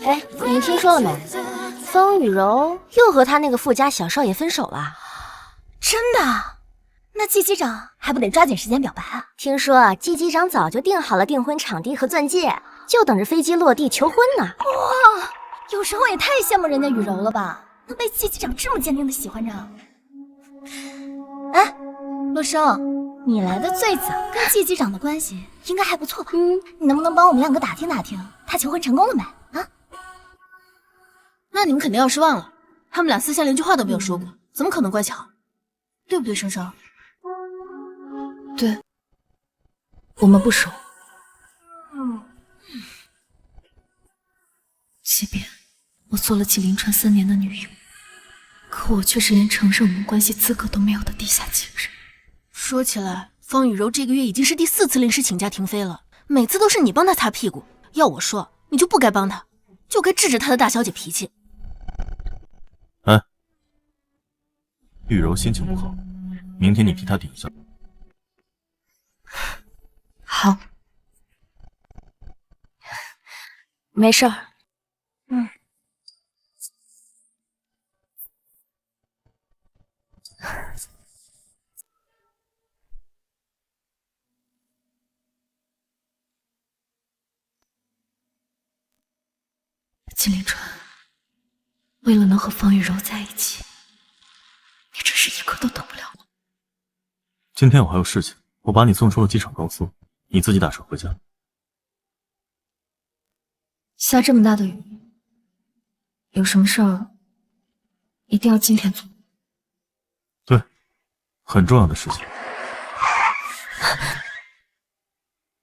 哎，你听说了没？风雨柔又和他那个富家小少爷分手了。真的？那季机长还不得抓紧时间表白啊？听说季机长早就定好了订婚场地和钻戒，就等着飞机落地求婚呢。哇，有时候也太羡慕人家雨柔了吧，能被季机长这么坚定的喜欢着。哎，洛生，你来的最早，跟季机长的关系应该还不错吧？你能不能帮我们两个打听打听，他求婚成功了没？啊？那你们肯定要失望了，他们俩私下连句话都没有说过，怎么可能乖巧？对不对，生生？对，我们不熟。即便我做了纪凌川3年的女友，可我却是连承认我们关系资格都没有的地下情人。说起来，方雨柔这个月已经是第4次临时请假停飞了，每次都是你帮她擦屁股。要我说，你就不该帮她，就该治治她的大小姐脾气。哎，雨柔心情不好，明天你替她顶一下。好，没事儿。纪凌川，为了能和方雨柔在一起，你真是一刻都等不了了。今天我还有事情，我把你送出了机场高速，你自己打车回家。下这么大的雨，有什么事儿一定要今天做。对，很重要的事情。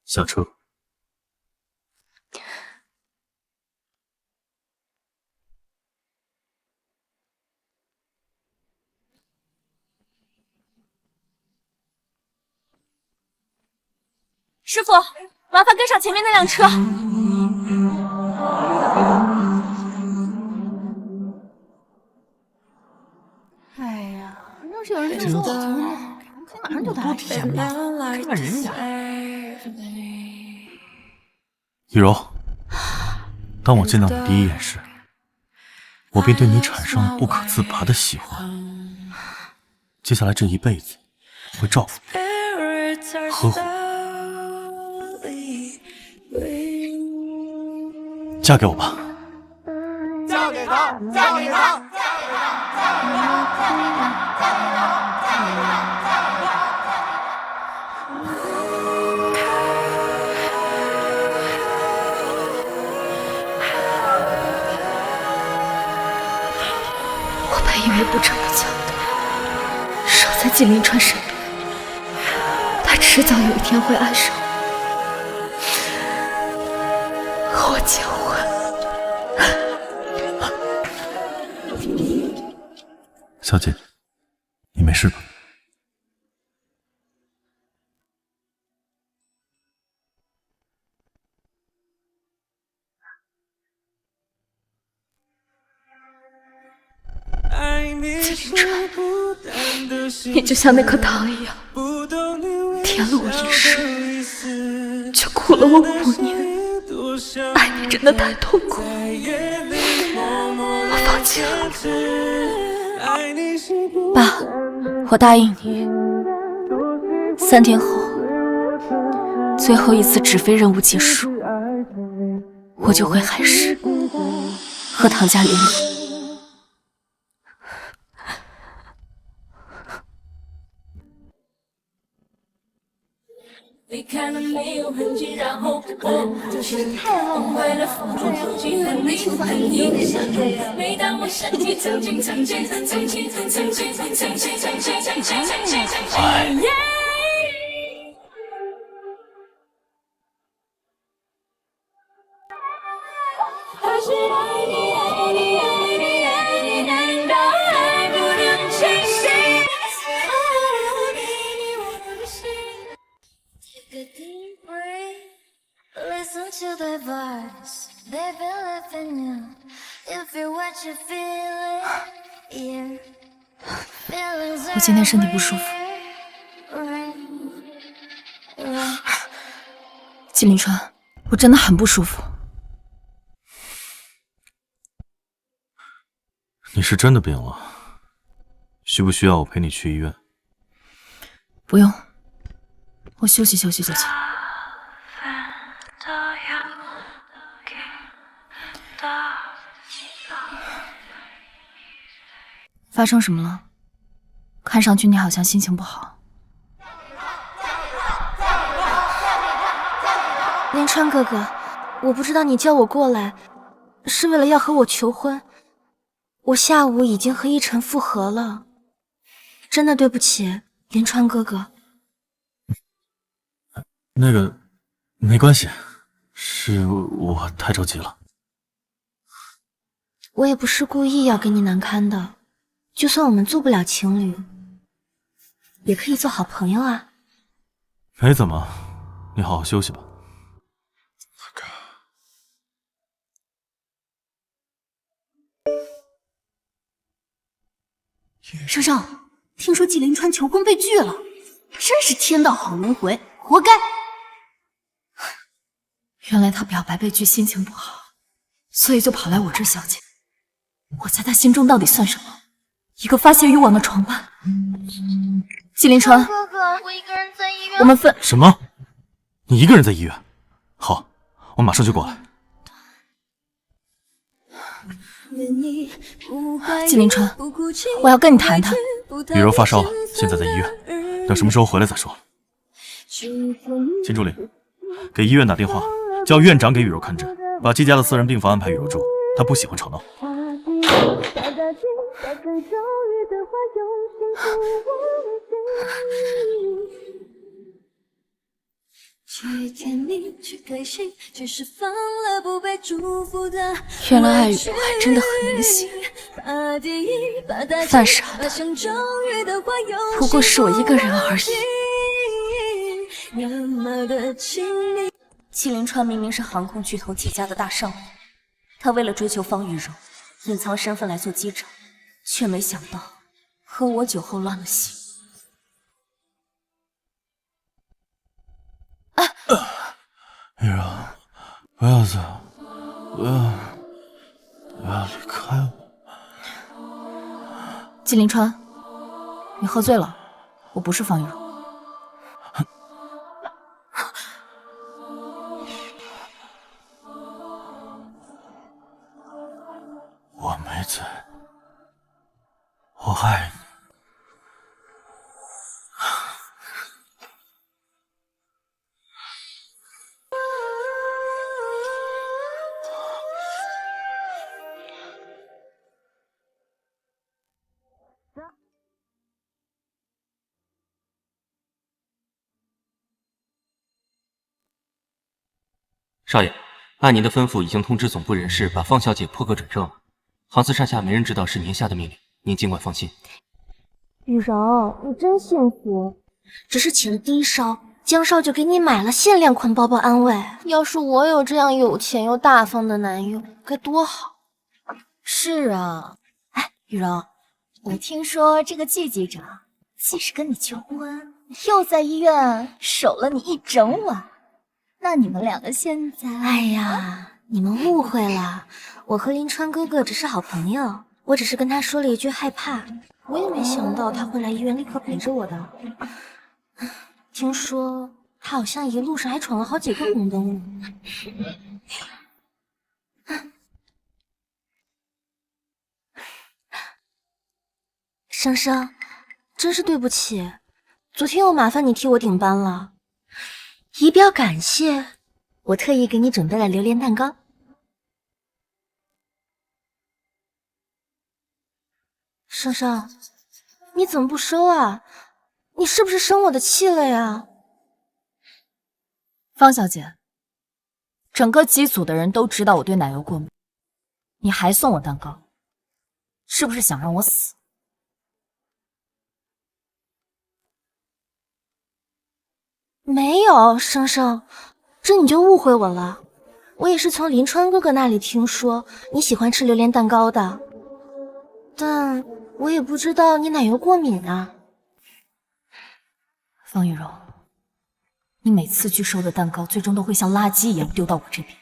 下车。师傅，麻烦跟上前面那辆车。哎呀，要是有人听说我结婚了，可以马上就打起来了。看看人家。雨柔，当我见到你第一眼时，我便对你产生了不可自拔的喜欢。接下来这一辈子，我会照顾你，呵护你。嫁给我吧！嫁给他！嫁给他！我本以为不争不抢的，守在纪凌川身边，他迟早有一天会爱上我，和我结婚。小姐，你没事吧？纪凌川，你就像那颗糖一样，甜了我一世，却苦了我5年。爱你真的太痛苦，我放弃了。爸，我答应你，3天后，最后一次纸飞任务结束，我就回海市和唐家联姻。离开了没有痕迹，然后我就是太忘怀了风中有几分你和你的相遇。每当我想起曾经还是爱你爱你爱你爱你，难道爱不能清醒？我给你我的心。Take a deep breath, listen to their voice. They believe in you. If you're what you feel, yeah. 我今天身体不舒服，季凌川，我真的很不舒服。你是真的病了，需不需要我陪你去医院？不用，我休息休息就行。发生什么了？看上去你好像心情不好。连川哥哥，我不知道你叫我过来是为了要和我求婚。我下午已经和一晨复合了，真的对不起，连川哥哥。那个，没关系，是我太着急了。我也不是故意要给你难堪的，就算我们做不了情侣，也可以做好朋友啊。没怎么，你好好休息吧。上上，听说季凌川求婚被拒了，真是天道好轮回，活该。原来他表白被拒，心情不好，所以就跑来我这消遣。我在他心中到底算什么？一个发泄欲望的床伴。季凌川，哥哥，我一个人在医院。我们分什么？你一个人在医院？好，我马上就过来。季凌川，我要跟你谈谈。雨柔发烧了，现在在医院，等什么时候回来再说。秦助理，给医院打电话，叫院长给雨柔看诊，把季家的私人病房安排雨柔住，她不喜欢吵闹。原来爱雨柔还真的很明显，犯傻的不过是我一个人而已。季凌川明明是航空巨头季家的大少爷，他为了追求方雨柔，隐藏身份来做机长，却没想到和我酒后乱了心。雨柔，不要走，不要离开我。季凌川，你喝醉了，我不是方雨柔。我没醉，我爱你。少爷，按您的吩咐，已经通知总部人事把方小姐破格转正了。航司上下没人知道是您下的命令，您尽管放心。雨柔，你真幸福，只是起了低烧，江少就给你买了限量款包包安慰。要是我有这样有钱又大方的男友，该多好。是啊，哎，雨柔，我听说这个季机长既是跟你求婚，又在医院守了你一整晚。那你们两个现在……哎呀，你们误会了，我和林川哥哥只是好朋友，我只是跟他说了一句害怕，我也没想到他会来医院立刻陪着我的。听说他好像一路上还闯了好几个红灯呢。生生，真是对不起，昨天又麻烦你替我顶班了。以表感谢，我特意给你准备了榴莲蛋糕。生生，你怎么不收啊？你是不是生我的气了呀？方小姐，整个机组的人都知道我对奶油过敏，你还送我蛋糕，是不是想让我死？没有，生生，这你就误会我了。我也是从林川哥哥那里听说你喜欢吃榴莲蛋糕的，但我也不知道你奶油过敏啊。方雨柔，你每次拒收的蛋糕，最终都会像垃圾一样丢到我这边，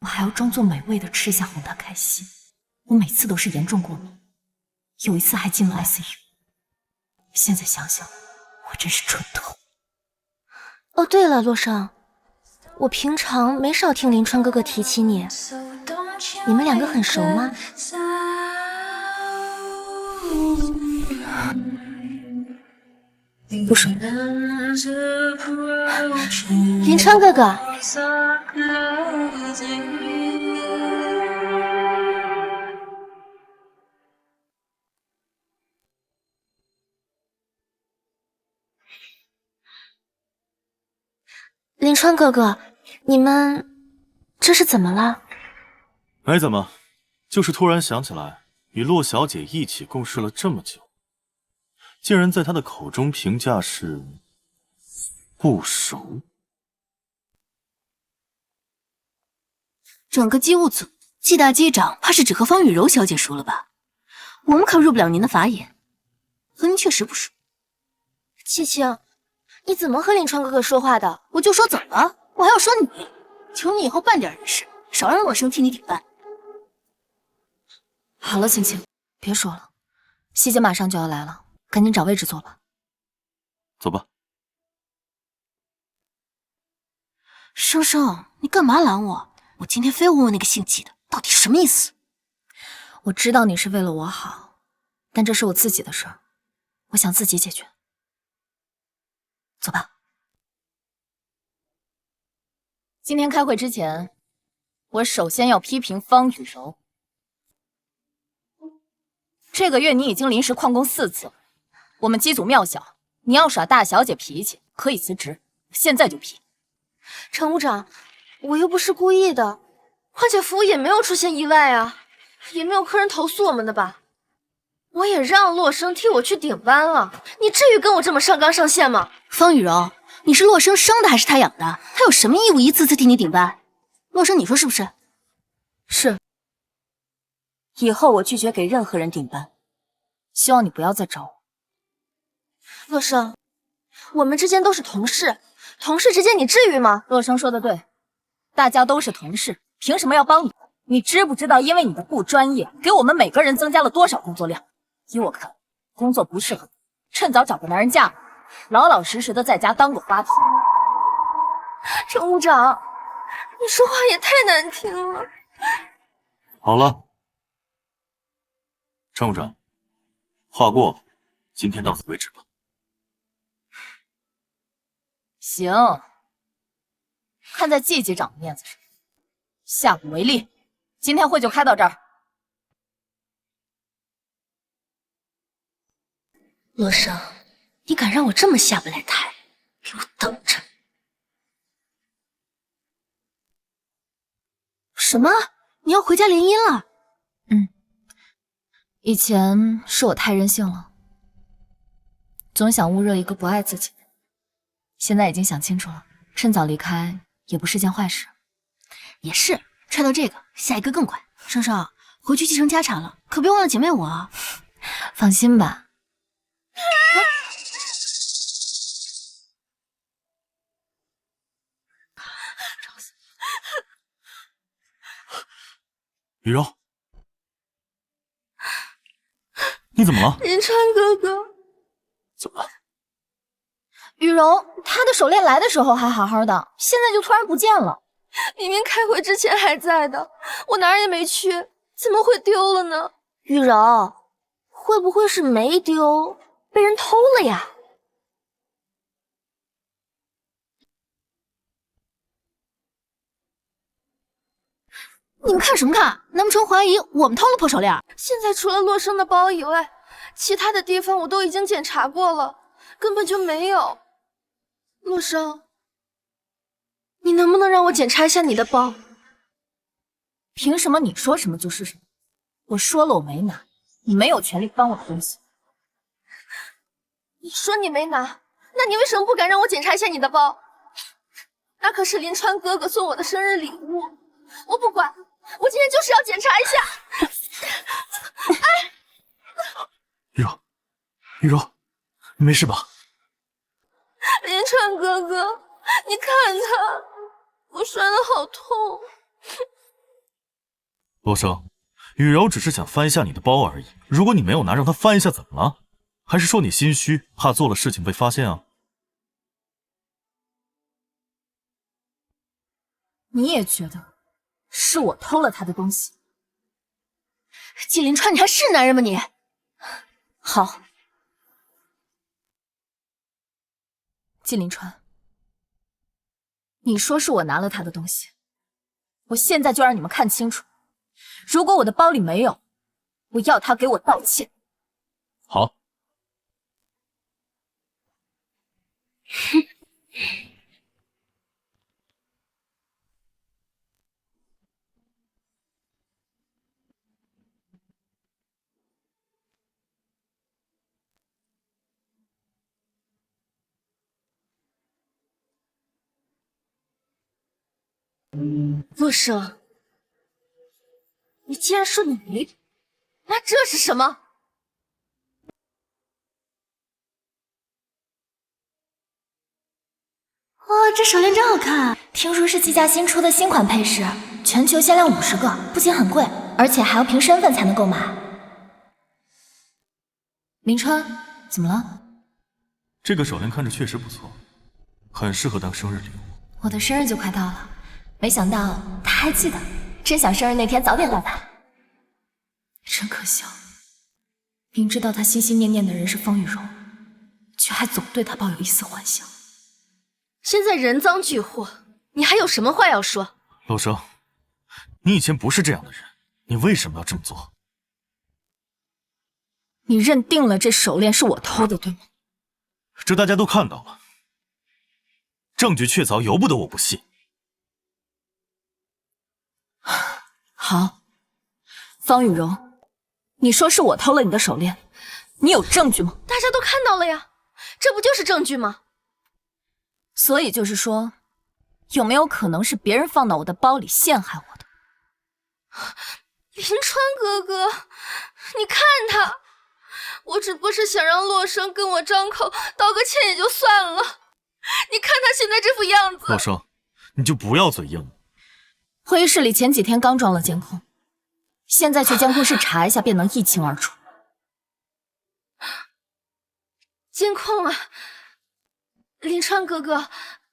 我还要装作美味的吃下，哄他开心。我每次都是严重过敏，有一次还进了 ICU。现在想想，我真是蠢透。哦，对了，洛生，我平常没少听林川哥哥提起你，你们两个很熟吗？不熟。林川哥哥，林川哥哥，你们这是怎么了？没怎么，就是突然想起来，与洛小姐一起共事了这么久，竟然在她的口中评价是不熟。整个机务组，季大机长怕是只和方雨柔小姐熟了吧？我们可入不了您的法眼，和您确实不熟。七青，你怎么和林川哥哥说话的？我就说怎么了？我还要说你？求你以后办点人事，少让洛生替你顶办。好了，青青，别说了，希姐马上就要来了，赶紧找位置坐吧。走吧。生生，你干嘛拦我？我今天非问问那个姓季的，到底什么意思？我知道你是为了我好，但这是我自己的事儿，我想自己解决。走吧。今天开会之前，我首先要批评方雨柔。这个月你已经临时旷工4次了，我们机组庙小，你要耍大小姐脾气可以辞职，现在就批。乘务长，我又不是故意的，况且服务也没有出现意外啊，也没有客人投诉我们的吧？我也让洛生替我去顶班了，你至于跟我这么上纲上线吗？方雨柔，你是洛生生的还是他养的？他有什么义务一次次替你顶班？洛生，你说是不是？是。以后我拒绝给任何人顶班，希望你不要再找我。洛生，我们之间都是同事，同事之间你至于吗？洛生说的对，大家都是同事，凭什么要帮你？你知不知道，因为你的不专业，给我们每个人增加了多少工作量？依我看，工作不适合你，趁早找个男人嫁了，老老实实的在家当个花瓶。乘务长，你说话也太难听了。好了，乘务长，话过，今天到此为止吧。行，看在季机长的面子上，下不为例。今天会就开到这儿。洛生，你敢让我这么下不来台，给我等着！什么？你要回家联姻了？以前是我太任性了，总想捂热一个不爱自己的人，现在已经想清楚了，趁早离开也不是件坏事。也是，揣到这个，下一个更快。生生，回去继承家产了，可别忘了姐妹我啊！放心吧。雨柔，你怎么了？林川哥哥，怎么了？雨柔，她的手链来的时候还好好的，现在就突然不见了。明明开会之前还在的，我哪儿也没去，怎么会丢了呢？雨柔，会不会是没丢，被人偷了呀？你们看什么看？难不成怀疑我们偷了破手链？现在除了洛生的包以外，其他的地方我都已经检查过了，根本就没有。洛生，你能不能让我检查一下你的包？凭什么你说什么就是什么？我说了我没拿，你没有权利翻我的东西。你说你没拿，那你为什么不敢让我检查一下你的包？那可是林川哥哥送我的生日礼物，我不管，我今天就是要检查一下。雨柔，雨柔，你没事吧？林川哥哥，你看他，我摔得好痛。罗生，雨柔只是想翻一下你的包而已。如果你没有拿，让她翻一下，怎么了？还是说你心虚，怕做了事情被发现啊？你也觉得是我偷了他的东西？季林川，你还是男人吗你？好，季林川，你说是我拿了他的东西，我现在就让你们看清楚，如果我的包里没有，我要他给我道歉。好。洛生，你既然说你没，那这是什么？哇，这手链真好看！听说是季家新出的新款配饰，全球限量50个，不仅很贵，而且还要凭身份才能购买。林川，怎么了？这个手链看着确实不错，很适合当生日礼物。我的生日就快到了，没想到他还记得，真想生日那天早点到来。真可笑，明知道他心心念念的人是方雨柔，却还总对他抱有一丝幻想。现在人赃俱获，你还有什么话要说？陆生，你以前不是这样的人，你为什么要这么做？你认定了这手链是我偷的，对吗？这大家都看到了，证据确凿，由不得我不信。好，方雨柔，你说是我偷了你的手链，你有证据吗？大家都看到了呀，这不就是证据吗？所以就是说，有没有可能是别人放到我的包里陷害我的？林川哥哥，你看他，我只不过是想让洛生跟我张口道个歉也就算了，你看他现在这副样子。洛生，你就不要嘴硬了。会议室里前几天刚装了监控，现在去监控室查一下便能一清二楚。监控啊，林川哥哥，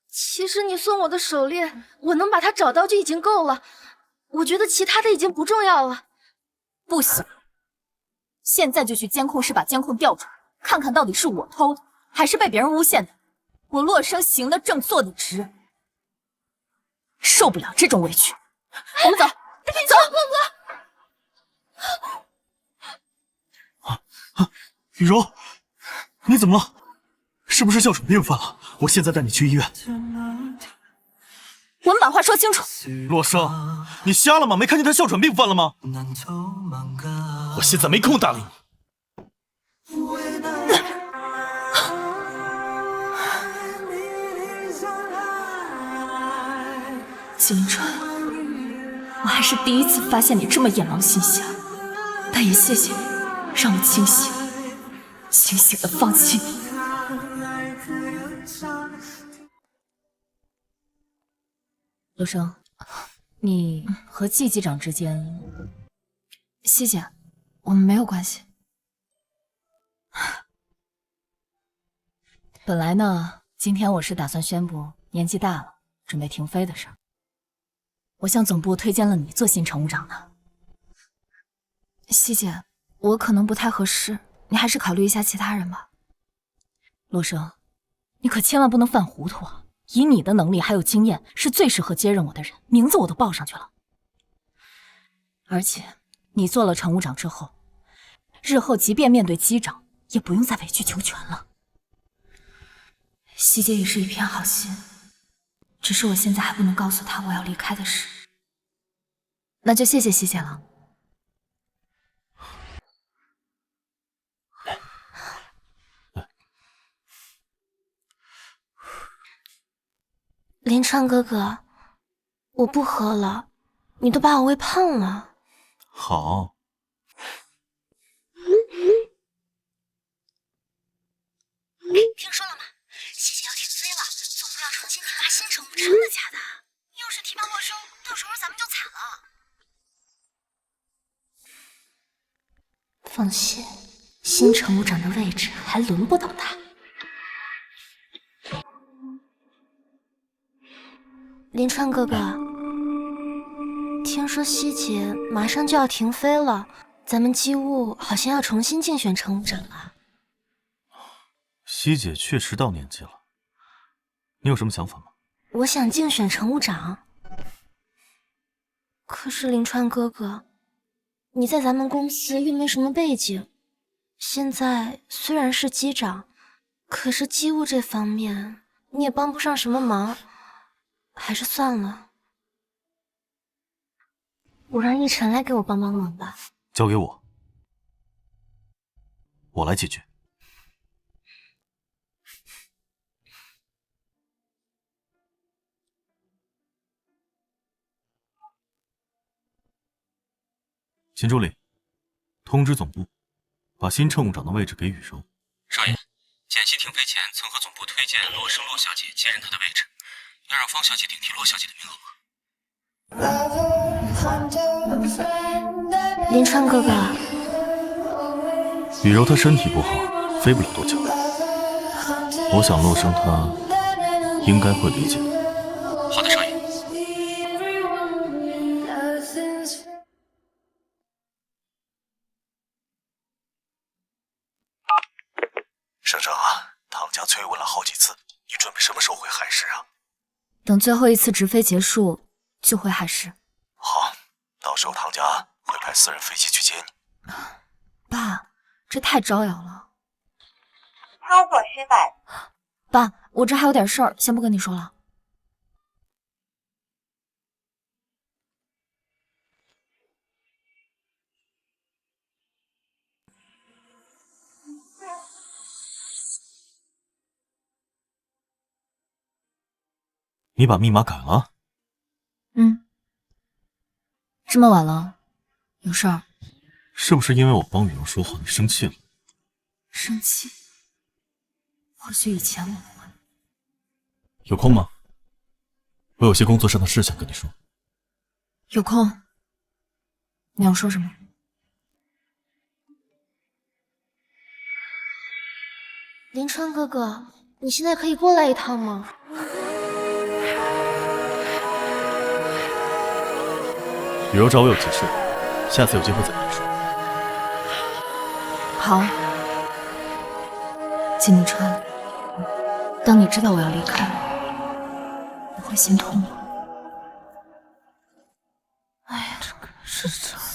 其实你送我的手链，我能把它找到就已经够了，我觉得其他的已经不重要了。不行，现在就去监控室把监控调出来，看看到底是我偷的，还是被别人诬陷的。我洛生行得正，坐得直，受不了这种委屈。我们走，走，哥哥。雨柔，你怎么了？是不是哮喘病犯了？我现在带你去医院。我们把话说清楚。洛生，你瞎了吗？没看见他哮喘病犯了吗？我现在没空搭理你。季林川，我还是第一次发现你这么眼狼心瞎，但也谢谢你，让我清醒的放弃你。陆生，你和季机长之间，谢谢，我们没有关系。本来呢，今天我是打算宣布年纪大了，准备停飞的事儿。我向总部推荐了你做新乘务长的。希姐，我可能不太合适，你还是考虑一下其他人吧。陆生，你可千万不能犯糊涂啊！以你的能力还有经验，是最适合接任我的人，名字我都报上去了。而且，你做了乘务长之后，日后即便面对机长，也不用再委曲求全了。希姐也是一片好心。只是我现在还不能告诉他我要离开的事，那就谢谢希姐了。林川哥哥，我不喝了，你都把我喂胖了。好。听说了吗？希姐要停飞了，总部要重新开发新乘务真的假的？要是提拔洛生，到时候咱们就惨了。放心，新乘务长的位置还轮不到他。林川哥哥，听说希姐马上就要停飞了，咱们机务好像要重新竞选乘务长了。希姐确实到年纪了，你有什么想法吗？我想竞选乘务长。可是林川哥哥，你在咱们公司又没什么背景，现在虽然是机长，可是机务这方面你也帮不上什么忙，还是算了。我让奕晨来给我帮帮忙吧。交给我，我来解决。秦助理，通知总部，把新乘务长的位置给雨柔。少爷，简溪停飞前曾和总部推荐洛生洛小姐接任她的位置，要让方小姐顶替洛小姐的名额。林川哥哥，雨柔她身体不好，飞不了多久。我想洛生他应该会理解的。好的，少爷。省长啊，唐家催问了好几次，你准备什么时候回海市啊？等最后一次直飞结束就回海市。好，到时候唐家会派私人飞机去接你。爸，这太招摇了。操作失败。爸，我这还有点事儿，先不跟你说了。你把密码改了？这么晚了，有事儿？是不是因为我帮雨柔说话你生气了？生气？或许以前我会。有空吗？我有些工作上的事想跟你说。有空。你要说什么？林川哥哥，你现在可以过来一趟吗？雨柔找我有急事，下次有机会再跟你说。好。季明川，当你知道我要离开，你会心痛吗？哎呀，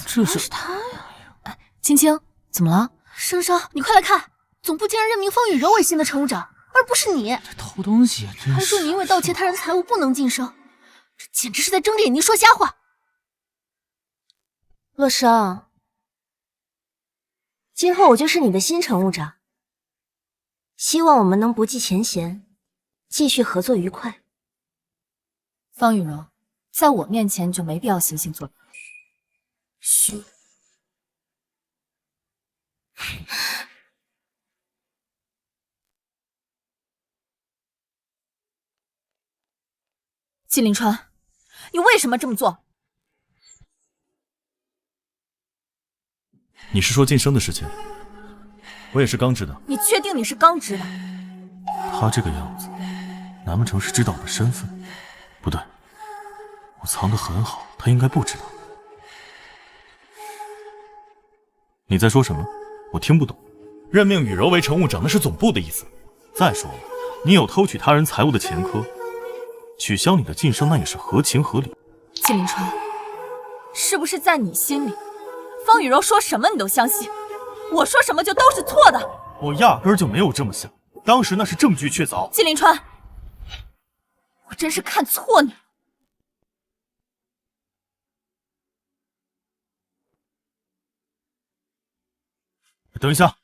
这是他呀！哎，青青，怎么了？生生，你快来看，总部竟然任命方雨柔为新的乘务长，而不是你。这偷东西真是！还说你因为盗窃他人财物不能晋升，这简直是在睁着眼睛说瞎话。洛生，今后我就是你的新乘务长，希望我们能不计前嫌，继续合作愉快。方雨柔，在我面前你就没必要惺惺作态。嘘。季凌川，你为什么这么做？你是说晋升的事情？我也是刚知道。你确定你是刚知道？他这个样子，难不成是知道我的身份？不对，我藏得很好，他应该不知道。你在说什么？我听不懂。任命雨柔为乘务长，那是总部的意思。再说了，你有偷取他人财物的前科，取消你的晋升那也是合情合理。季凌川，是不是在你心里，方雨柔说什么你都相信，我说什么就都是错的？我压根儿就没有这么想，当时那是证据确凿。季凌川，我真是看错你了。等一下，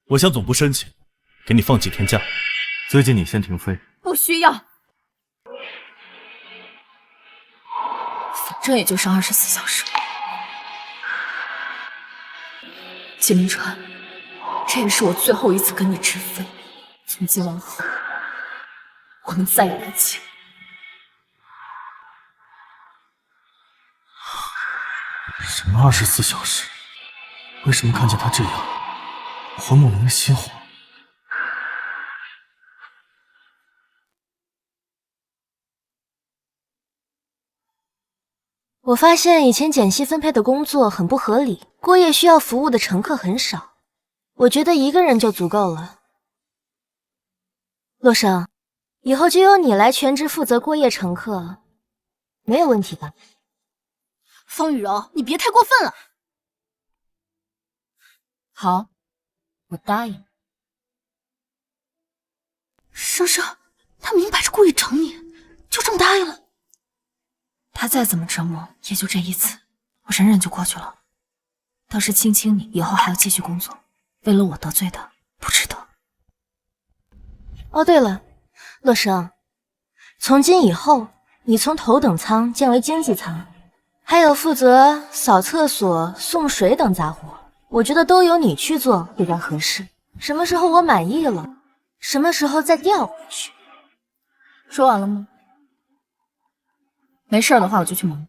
我向总部申请，给你放几天假。最近你先停飞。不需要，反正也就是24小时。季凌川，这也是我最后一次跟你直飞，从今往后，我能再有人气。什么24小时？为什么看见他这样，我会莫名的心慌？我发现以前简溪分配的工作很不合理，过夜需要服务的乘客很少，我觉得一个人就足够了。洛生，以后就由你来全职负责过夜乘客，没有问题吧？方雨柔，你别太过分了。好，我答应。生生，他明摆着故意整你，就这么答应了。他再怎么折磨，也就这一次，我忍忍就过去了。倒是青青你以后还要继续工作，为了我得罪的不值得。哦，对了，洛生，从今以后，你从头等舱降为经济舱，还有负责扫厕所、送水等杂活，我觉得都由你去做比较合适。什么时候我满意了，什么时候再调回去。说完了吗？没事的话，我就去忙。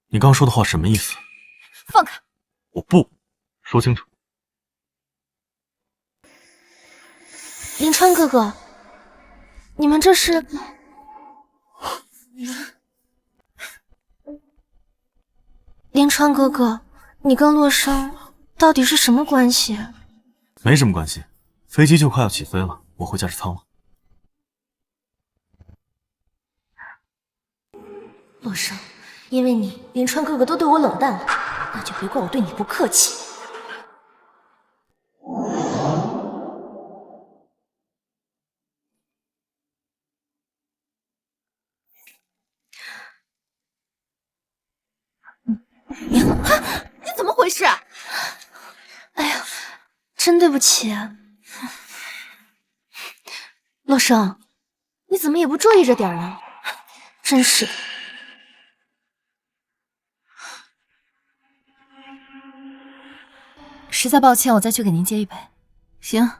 你刚说的话什么意思？放开！我不说清楚。林川哥哥，你们这是？林川哥哥，你跟洛生到底是什么关系？没什么关系，飞机就快要起飞了，我回驾驶舱了。洛生，因为你，林川哥哥都对我冷淡了，那就别怪我对你不客气。你怎么回事？哎呀，真对不起。洛生，你怎么也不注意着点呢？真是的。实在抱歉，我再去给您接一杯。行。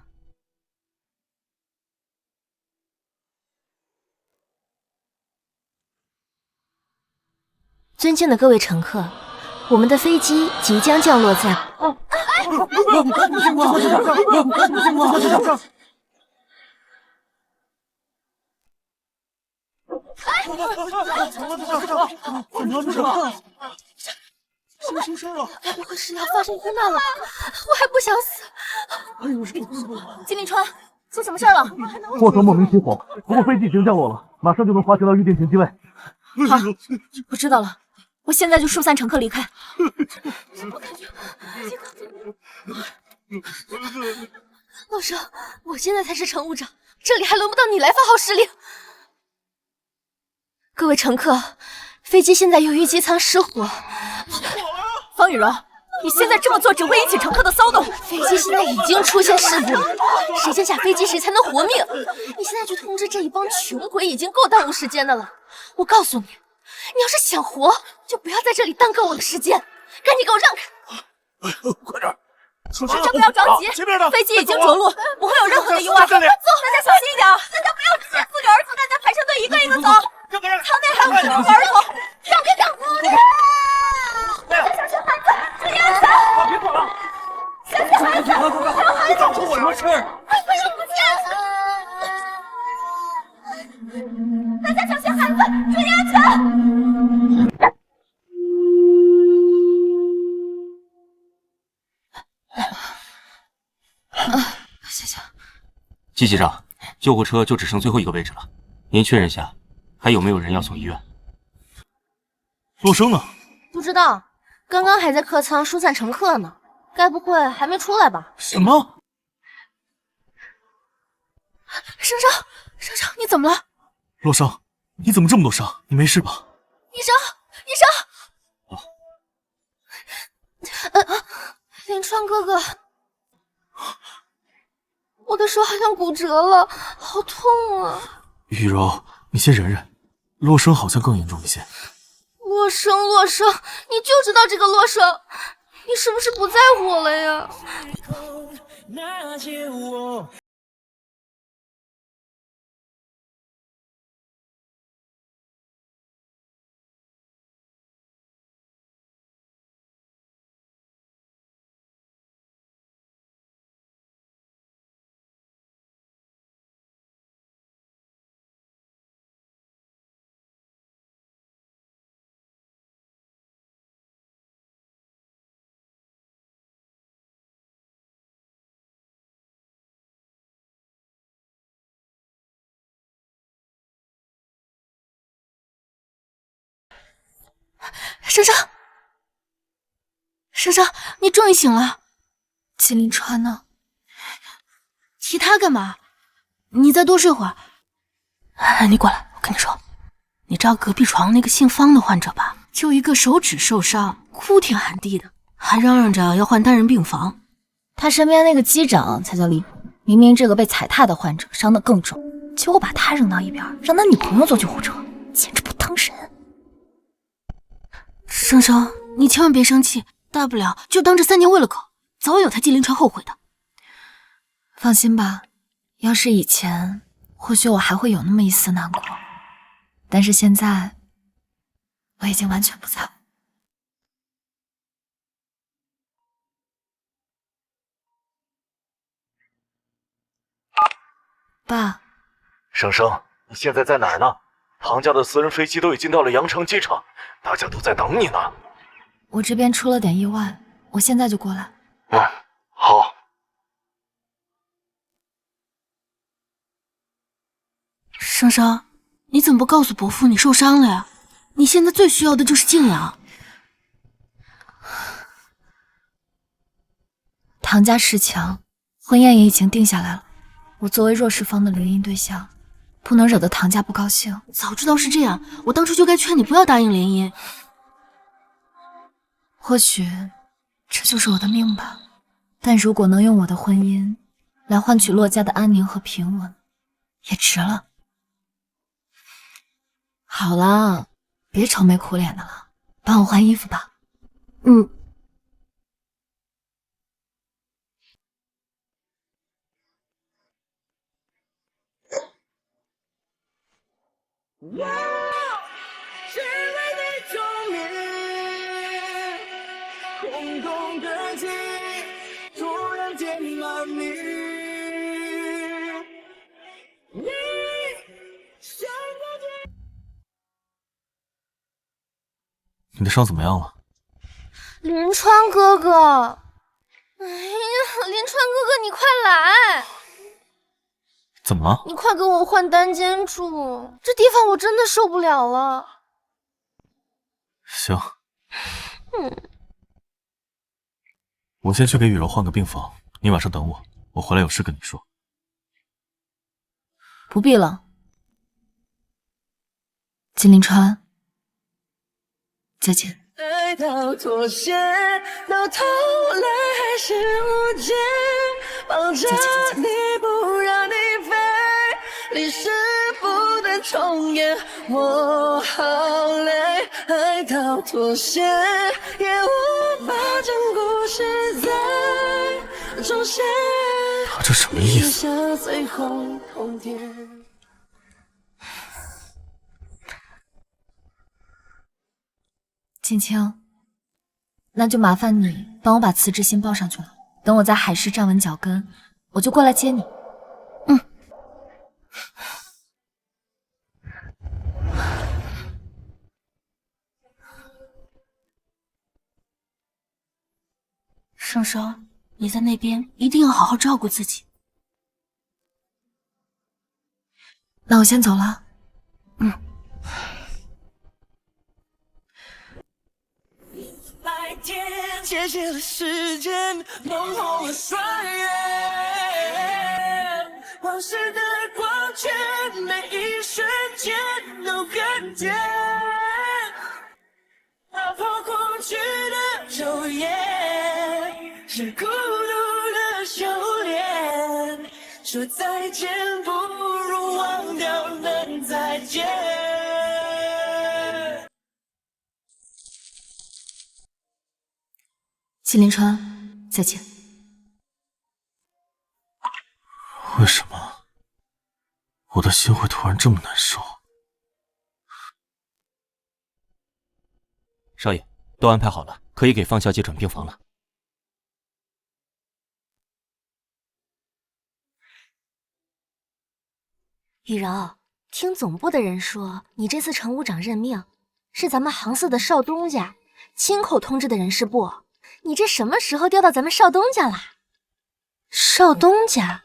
尊敬的各位乘客，我们的飞机即将降落在……什么出事了？该不会是要发生空难了？我还不想死。哎呦，什么事了？金立川，出什么事了？货车莫名起火，不过飞机已经降落了，马上就能滑行到预定停机位。好，我知道了，我现在就疏散乘客离开。洛生，我现在才是乘务长，这里还轮不到你来发号施令。各位乘客，飞机现在由于机舱失火。方雨柔，你现在这么做只会引起乘客的骚动。飞机现在已经出现事故了，谁先下飞机谁才能活命。你现在去通知这一帮穷鬼，已经够耽误时间的了。我告诉你，你要是想活，就不要在这里耽搁我的时间，赶紧给我让开！快点！大家不要着急，飞机已经着陆，不会有任何的意外。走，大家小心一点，大家不要直接4个儿童，大家排成队，一个一个走。舱内还有4个儿童，让开！大家小心孩子，注意安全！别跑了！小心孩子，还有孩子！出什么事？快不要不见！大家小心孩子，注意安全！谢谢。季机长，救护车就只剩最后一个位置了，您确认下，还有没有人要送医院？洛生呢？不知道，刚刚还在客舱疏散乘客呢，该不会还没出来吧？什么？生生，你怎么了？洛生，你怎么这么多伤？你没事吧？医生！林川哥哥，我的手好像骨折了，好痛啊！雨柔，你先忍忍，洛生好像更严重一些。洛生，你就知道这个洛生，你是不是不在乎我了呀？生生，你终于醒了。季凌川呢？提他干嘛？你再多睡会儿。哎，你过来，我跟你说，你知道隔壁床那个姓方的患者吧？就一个手指受伤，哭天喊地的，还嚷嚷着要换单人病房。他身边那个机长才叫离谱，明明这个被踩踏的患者伤得更重，结果把他扔到一边，让他女朋友坐救护车，简直不当人。生生，你千万别生气，大不了就当这3年喂了狗，早有他季凌川后悔的。放心吧，要是以前，或许我还会有那么一丝难过，但是现在，我已经完全不在乎。爸，生生，你现在在哪儿呢？唐家的私人飞机都已经到了羊城机场，大家都在等你呢。我这边出了点意外，我现在就过来。好。生生，你怎么不告诉伯父你受伤了呀？你现在最需要的就是静养。唐家恃强，婚宴也已经定下来了。我作为弱势方的联姻对象，不能惹得唐家不高兴。早知道是这样，我当初就该劝你不要答应联姻。或许这就是我的命吧，但如果能用我的婚姻来换取洛家的安宁和平稳，也值了。好了，别愁眉苦脸的了，帮我换衣服吧。只为你忠烈，空洞的记忆突然填满你。你想过你的伤怎么样了？林川哥哥，哎呀，林川哥哥，你快来！怎么了？你快给我换单间住，这地方我真的受不了了。行。我先去给雨柔换个病房，你晚上等我，我回来有事跟你说。不必了。金陵川，再见。爱到妥协，到头来还是无解，抱着你不让你飞，历史不能重演，我好累。爱到妥协，也无法将故事再重写。他这什么意思？下最后通牒。青青，那就麻烦你帮我把辞职信报上去了。等我在海市站稳脚跟，我就过来接你。生生，你在那边一定要好好照顾自己。那我先走了。白天切切了时间，弄红了双眼，往事的光圈，每一瞬间都更甜。打破过去的昼夜，是孤独的修炼。说再见不如忘掉那界。季林川，再见。为什么我的心会突然这么难受？少爷，都安排好了，可以给方小姐转病房了。雨柔，听总部的人说，你这次乘务长任命是咱们杭四的少东家亲口通知的人事部，你这什么时候调到咱们少东家啦？少东家？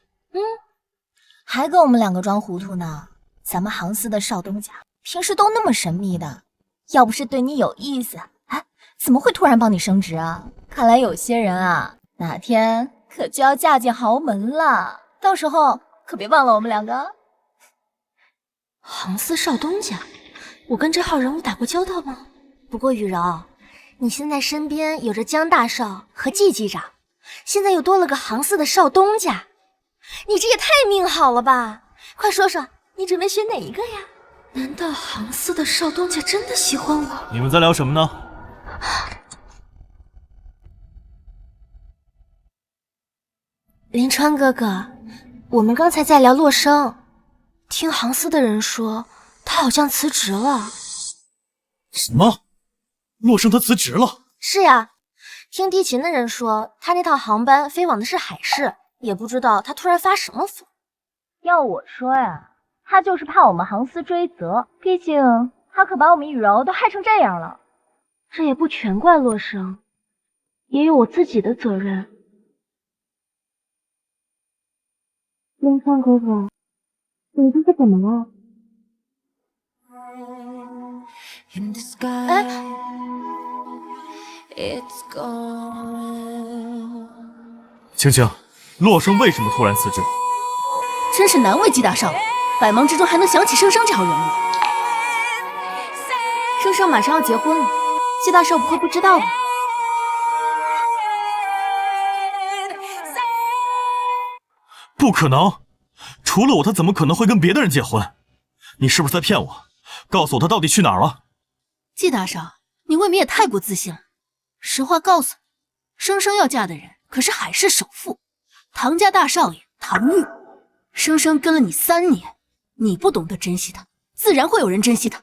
还跟我们两个装糊涂呢。咱们杭四的少东家平时都那么神秘的，要不是对你有意思，哎，怎么会突然帮你升职啊？看来有些人啊，哪天可就要嫁进豪门了，到时候可别忘了我们两个。杭四少东家，我跟这号人物打过交道吗？不过雨柔，你现在身边有着江大少和季机长，现在又多了个杭四的少东家，你这也太命好了吧！快说说，你准备选哪一个呀？难道杭四的少东家真的喜欢我？你们在聊什么呢？林川哥哥，我们刚才在聊洛生，听杭四的人说，他好像辞职了。什么？洛生他辞职了？是呀，听地勤的人说，他那趟航班飞往的是海市，也不知道他突然发什么疯。要我说呀，他就是怕我们杭四追责，毕竟他可把我们雨柔都害成这样了。这也不全怪洛生，也有我自己的责任。林川哥哥，你这是怎么了？哎，青青，洛生为什么突然辞职？真是难为季大少爷，百忙之中还能想起生生这号人物。生生马上要结婚了，季大少不会不知道吧？不可能，除了我，他怎么可能会跟别的人结婚？你是不是在骗我？告诉我他到底去哪儿了？季大少，你未免也太过自信了。实话告诉你，生生要嫁的人可是海市首富，唐家大少爷唐玉。生生跟了你3年，你不懂得珍惜他，自然会有人珍惜他。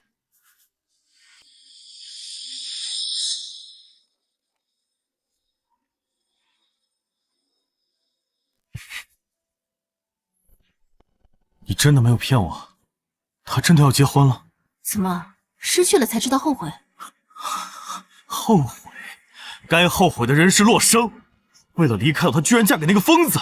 你真的没有骗我？他真的要结婚了？怎么，失去了才知道后悔？后悔？该后悔的人是洛生，为了离开我，他居然嫁给那个疯子。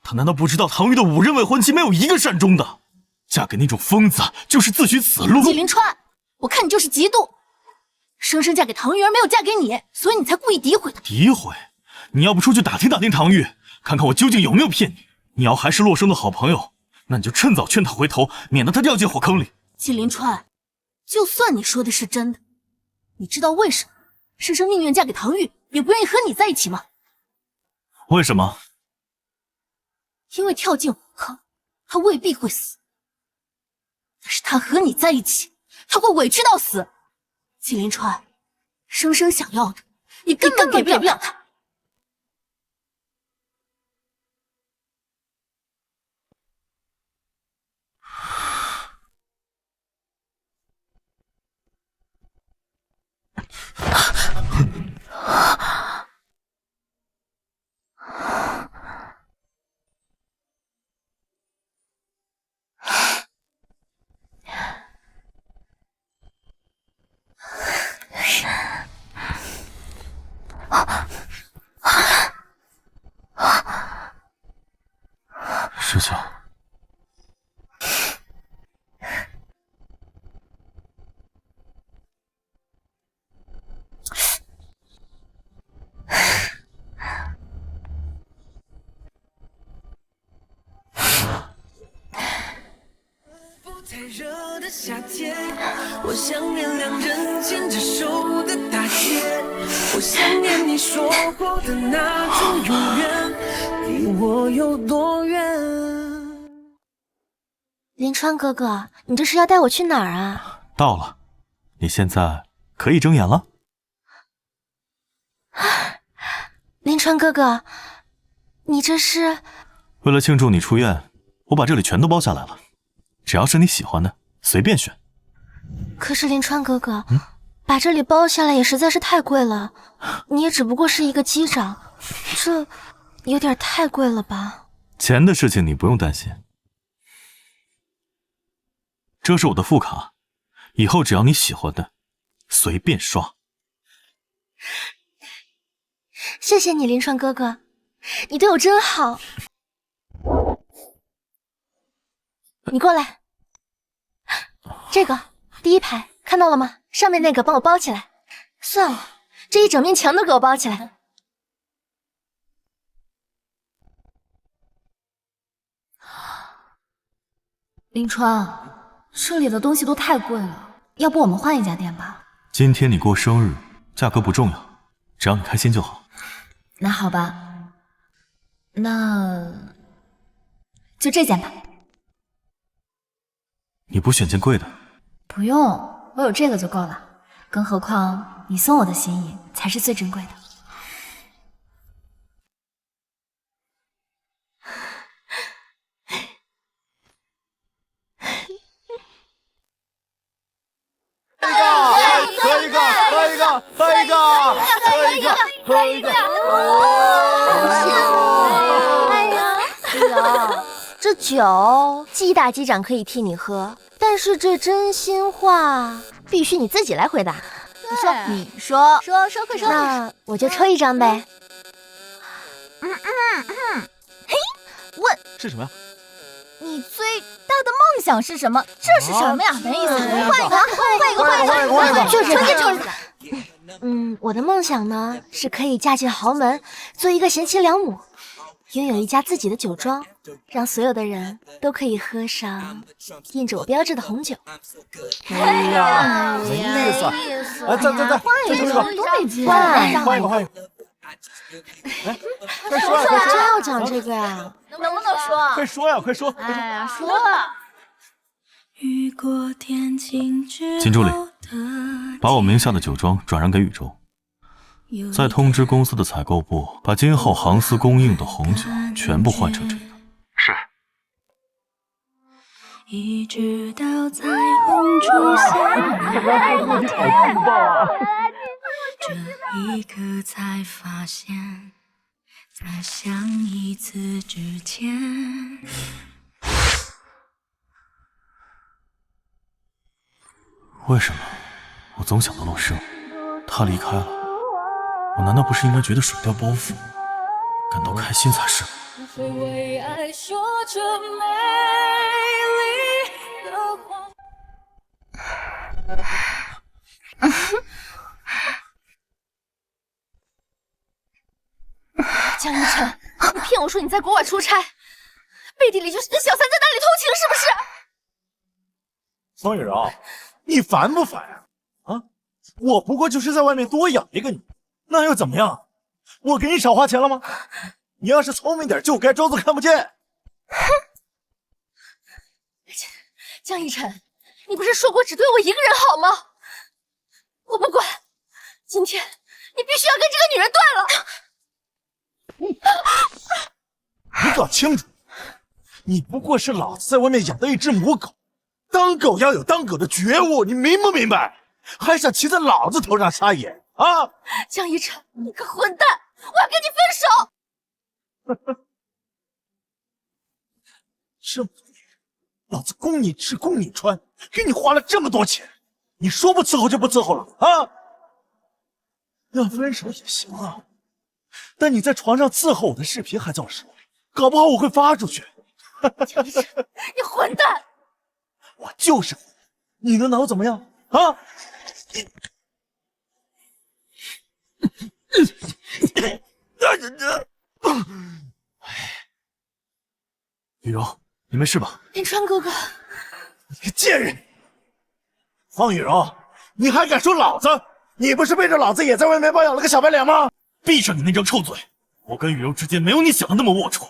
他难道不知道唐玉的5任未婚妻没有一个善终的？嫁给那种疯子就是自取死路。季林川，我看你就是嫉妒。生生嫁给唐玉而没有嫁给你，所以你才故意诋毁他。诋毁？你要不出去打听打听唐玉，看看我究竟有没有骗你？你要还是洛生的好朋友，那你就趁早劝他回头，免得他掉进火坑里。季林川，就算你说的是真的，你知道为什么生生宁愿嫁给唐玉，也不愿意和你在一起吗？为什么？因为跳进火坑，他未必会死，但是他和你在一起，他会委屈到死。季林川，生生想要的，你根本给不了他。师兄，太热的夏天，我想念两人牵着手的大街，我想念你说过的那种永远，离我有多远？林川哥哥，你这是要带我去哪儿啊？到了，你现在可以睁眼了。林川哥哥，你这是？为了庆祝你出院，我把这里全都包下来了，只要是你喜欢的，随便选。可是林川哥哥，把这里包下来也实在是太贵了，你也只不过是一个机长，这有点太贵了吧？钱的事情你不用担心。这是我的副卡，以后只要你喜欢的，随便刷。谢谢你，林川哥哥，你对我真好。你过来，这个第一排看到了吗？上面那个帮我包起来。算了，这一整面墙都给我包起来。林川。这里的东西都太贵了，要不我们换一家店吧？今天你过生日，价格不重要，只要你开心就好。那好吧，那就这件吧。你不选件贵的？不用，我有这个就够了。更何况你送我的心意才是最珍贵的。喝一个！哎呀，这酒季大机长可以替你喝，但是这真心话必须你自己来回答。你说，快说。那我就抽一张呗。嘿，问是什么呀？你最大的梦想是什么？这是什么呀？没意思，换一个，就这个。我的梦想呢是可以嫁进豪门，做一个贤妻良母，拥有一家自己的酒庄，让所有的人都可以喝上印着我标志的红酒。哎呀，没意思！哎，再换一个，换一个。哎，快说呀！真要讲这个呀？能不能说？快说呀！快说！哎呀，说。金助理，把我名下的酒庄转让给宇宙，再通知公司的采购部，把今后航司供应的红酒全部换成这个。是。一直到彩虹出现，这一刻才发现，在相遇次之前。为什么我总想到洛生？他离开了，我难道不是应该觉得甩掉包袱，感到开心才是？为爱说着美丽的谎。江一晨，你骗我说你在国外出差，背地里就是跟小三在那里偷情，是不是？方雨柔，你烦不烦呀？啊，我不过就是在外面多养一个你，那又怎么样？我给你少花钱了吗？你要是聪明点，就该装作看不见。江一晨，你不是说过只对我一个人好吗？我不管，今天你必须要跟这个女人断了。你搞清楚，你不过是老子在外面养的一只母狗，当狗要有当狗的觉悟，你明不明白？还想骑在老子头上撒野啊！江一晨，你个混蛋，我要跟你分手！这么多年，老子供你吃供你穿，给你花了这么多钱，你说不伺候就不伺候了啊？要分手也行啊，但你在床上伺候我的视频还在我手里，搞不好我会发出去。江一晨，你混蛋！我就是混蛋，你能拿我怎么样啊？雨柔，你没事吧？林川哥哥，你个贱人！方雨柔，你还敢说老子？你不是背着老子也在外面包养了个小白脸吗？闭上你那张臭嘴！我跟雨柔之间没有你想的那么龌龊。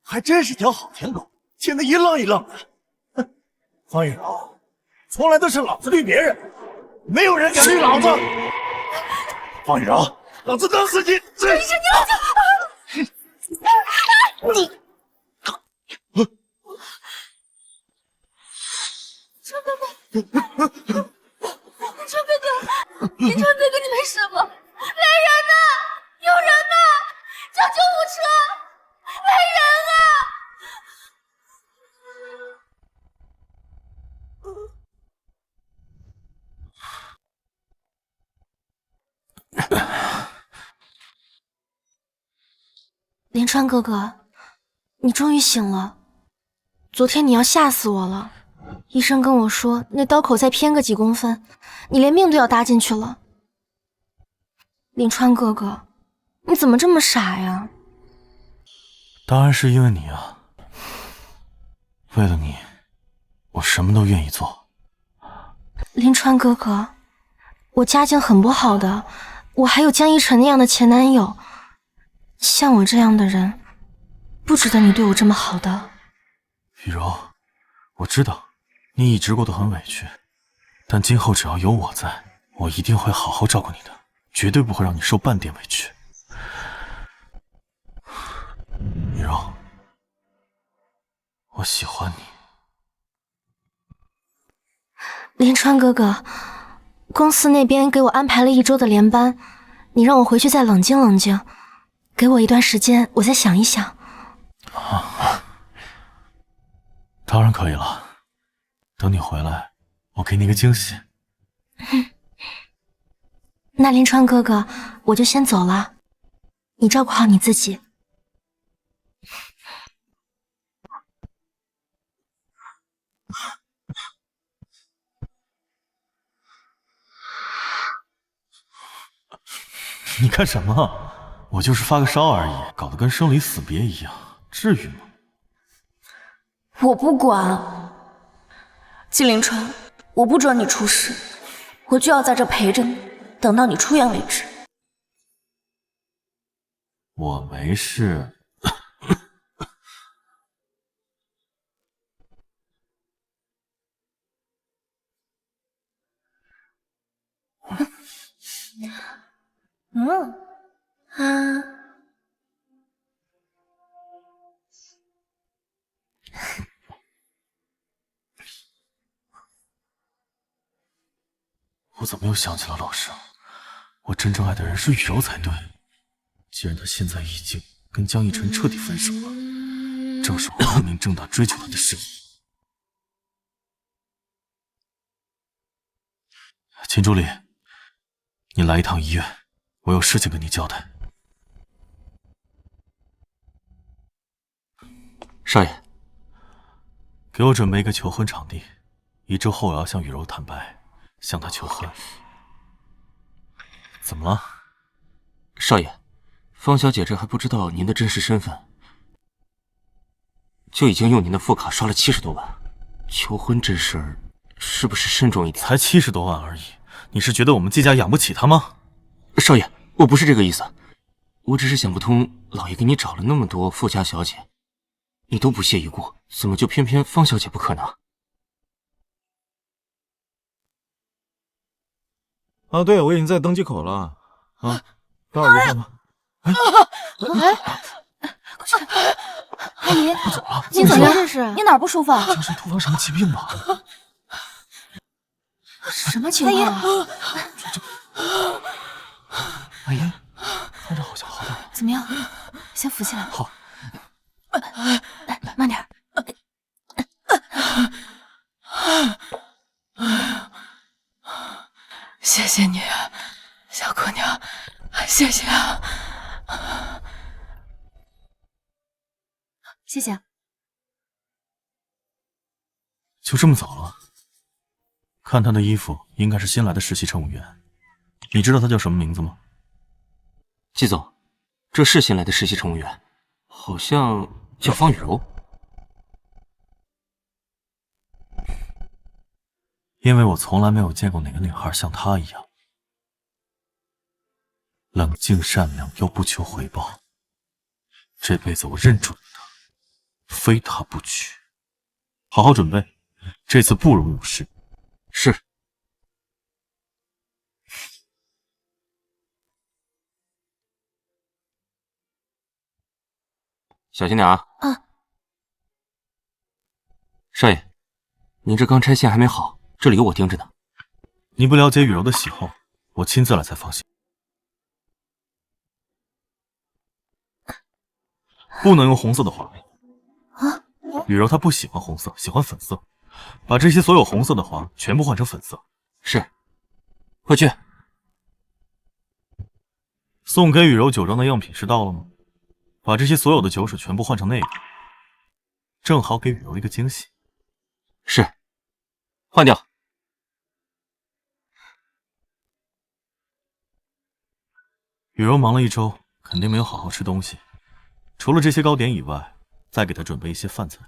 还真是条好舔狗，听得一愣一愣的。哼，方玉柔，从来都是老子绿别人，没有人敢绿老子。方玉柔，老子弄死你！这是你！川哥哥，川哥哥，林川哥哥，你没事吗？来人呐！有人呐！叫救护车！来人啊！连川哥哥，你终于醒了。昨天你要吓死我了，医生跟我说那刀口再偏个几公分，你连命都要搭进去了。连川哥哥，你怎么这么傻呀？当然是因为你啊！为了你，我什么都愿意做。连川哥哥，我家境很不好的，我还有江一晨那样的前男友，像我这样的人，不值得你对我这么好的。雨柔，我知道你一直过得很委屈，但今后只要有我在，我一定会好好照顾你的，绝对不会让你受半点委屈。雨柔，我喜欢你。连川哥哥，公司那边给我安排了1周的连班，你让我回去再冷静冷静，给我一段时间，我再想一想。当然可以了，等你回来，我给你个惊喜。那连川哥哥，我就先走了，你照顾好你自己。你干什么？我就是发个烧而已，搞得跟生离死别一样，至于吗？我不管，季凌川，我不准你出事，我就要在这陪着你，等到你出院为止。我没事。我怎么又想起了老师？我真正爱的人是雨柔才对。既然他现在已经跟江一晨彻底分手了，正是我光明正大追求他的时候。秦助理，你来一趟医院，我有事情跟你交代。少爷，给我准备一个求婚场地，1周后我要向雨柔坦白，向她求婚。怎么了？少爷，方小姐这还不知道您的真实身份，就已经用您的副卡刷了70多万，求婚这事儿是不是慎重一点？才70多万而已，你是觉得我们季家养不起她吗？少爷，我不是这个意思，我只是想不通，老爷给你找了那么多富家小姐，你都不屑一顾，怎么就偏偏方小姐不可呢？啊，对，我已经在登机口了。啊，待会儿就上吧。阿姨，你怎么样？你哪儿不舒服啊？江是突发什么疾病吧？什么情况啊？阿姨，方丈好像好点了。怎么样？先扶起来。好。来，慢点。谢谢你，小姑娘，谢谢啊！谢谢。就这么早了？看他的衣服，应该是新来的实习乘务员。你知道他叫什么名字吗？季总，这是新来的实习乘务员，好像叫方雨柔。因为我从来没有见过哪个女孩像她一样冷静善良又不求回报。这辈子我认准了她，非她不娶。好好准备，这次不容有失。是。小心点啊！啊，少爷，您这刚拆线还没好，这里有我盯着呢。你不了解雨柔的喜好，我亲自来才放心。不能用红色的花。啊，雨柔她不喜欢红色，喜欢粉色。把这些所有红色的花全部换成粉色。是。快去。送给雨柔酒庄的样品是到了吗？把这些所有的酒水全部换成那个，正好给雨柔一个惊喜。是。换掉。雨柔忙了一周，肯定没有好好吃东西。除了这些糕点以外，再给她准备一些饭菜，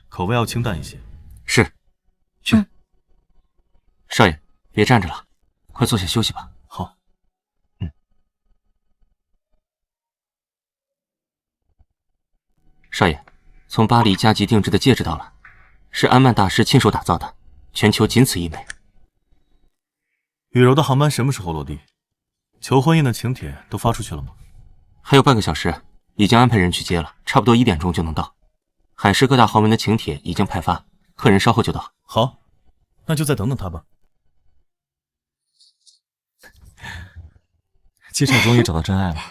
口味要清淡一些。是。去。少爷，别站着了，快坐下休息吧。好。少爷，从巴黎加急定制的戒指到了，是安曼大师亲手打造的，全球仅此一枚。雨柔的航班什么时候落地？求婚宴的请帖都发出去了吗？还有半个小时，已经安排人去接了，差不多1点钟就能到。海市各大豪门的请帖已经派发，客人稍后就到。好，那就再等等他吧。机场终于找到真爱了。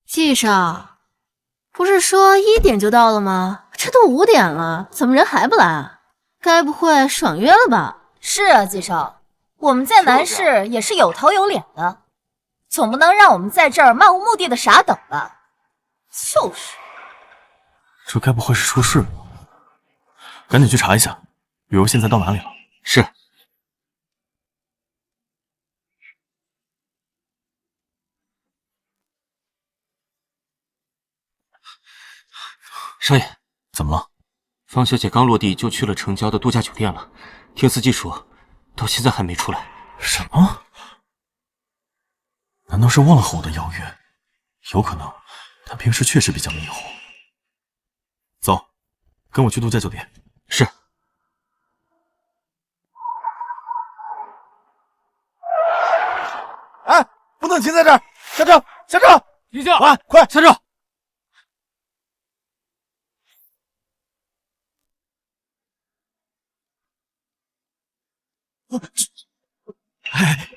季少，不是说1点就到了吗？这都5点了，怎么人还不来啊？该不会爽约了吧？是啊，季少，我们在南市也是有头有脸的，总不能让我们在这儿漫无目的的傻等吧？就是，这该不会是出事了？赶紧去查一下，雨柔现在到哪里了？是。少爷，怎么了？方小姐刚落地就去了城郊的度假酒店了，听司机说，到现在还没出来。什么？难道是忘了和我的邀约？有可能，她平时确实比较迷糊。走，跟我去度假酒店。是。哎，不能停在这儿，下车，下车！停下！快下车！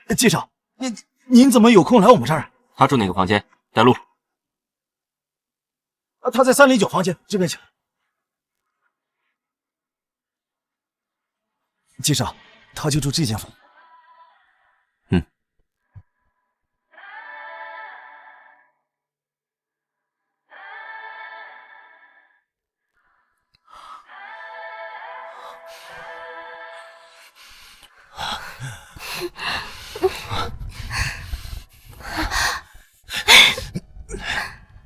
哎，季少，您怎么有空来我们这儿？他住哪个房间？带路。他在309房间，这边请。季少，他就住这间房。嗯。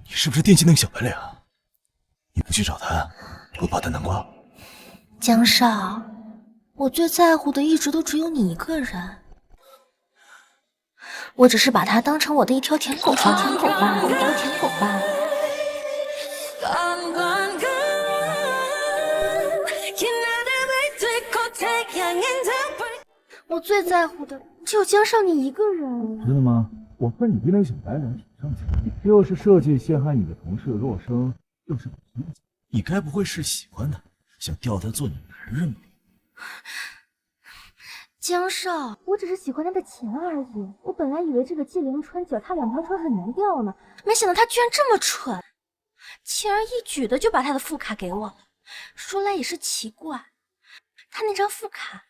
你是不是惦记那个小白脸啊？你不去找他，不怕他难过？江少，我最在乎的一直都只有你一个人。我只是把他当成我的一条舔狗罢了。我最在乎的只有江少你一个人。真的吗？我看你比那个小白脸挺上进，又是设计陷害你的同事若生，又是你该不会是喜欢他，想钓他做你男人吧？江少，我只是喜欢他的钱而已。我本来以为这个纪凌川脚踏2条船很难钓呢，没想到他居然这么蠢，轻而易举的就把他的副卡给我了。说来也是奇怪，他那张副卡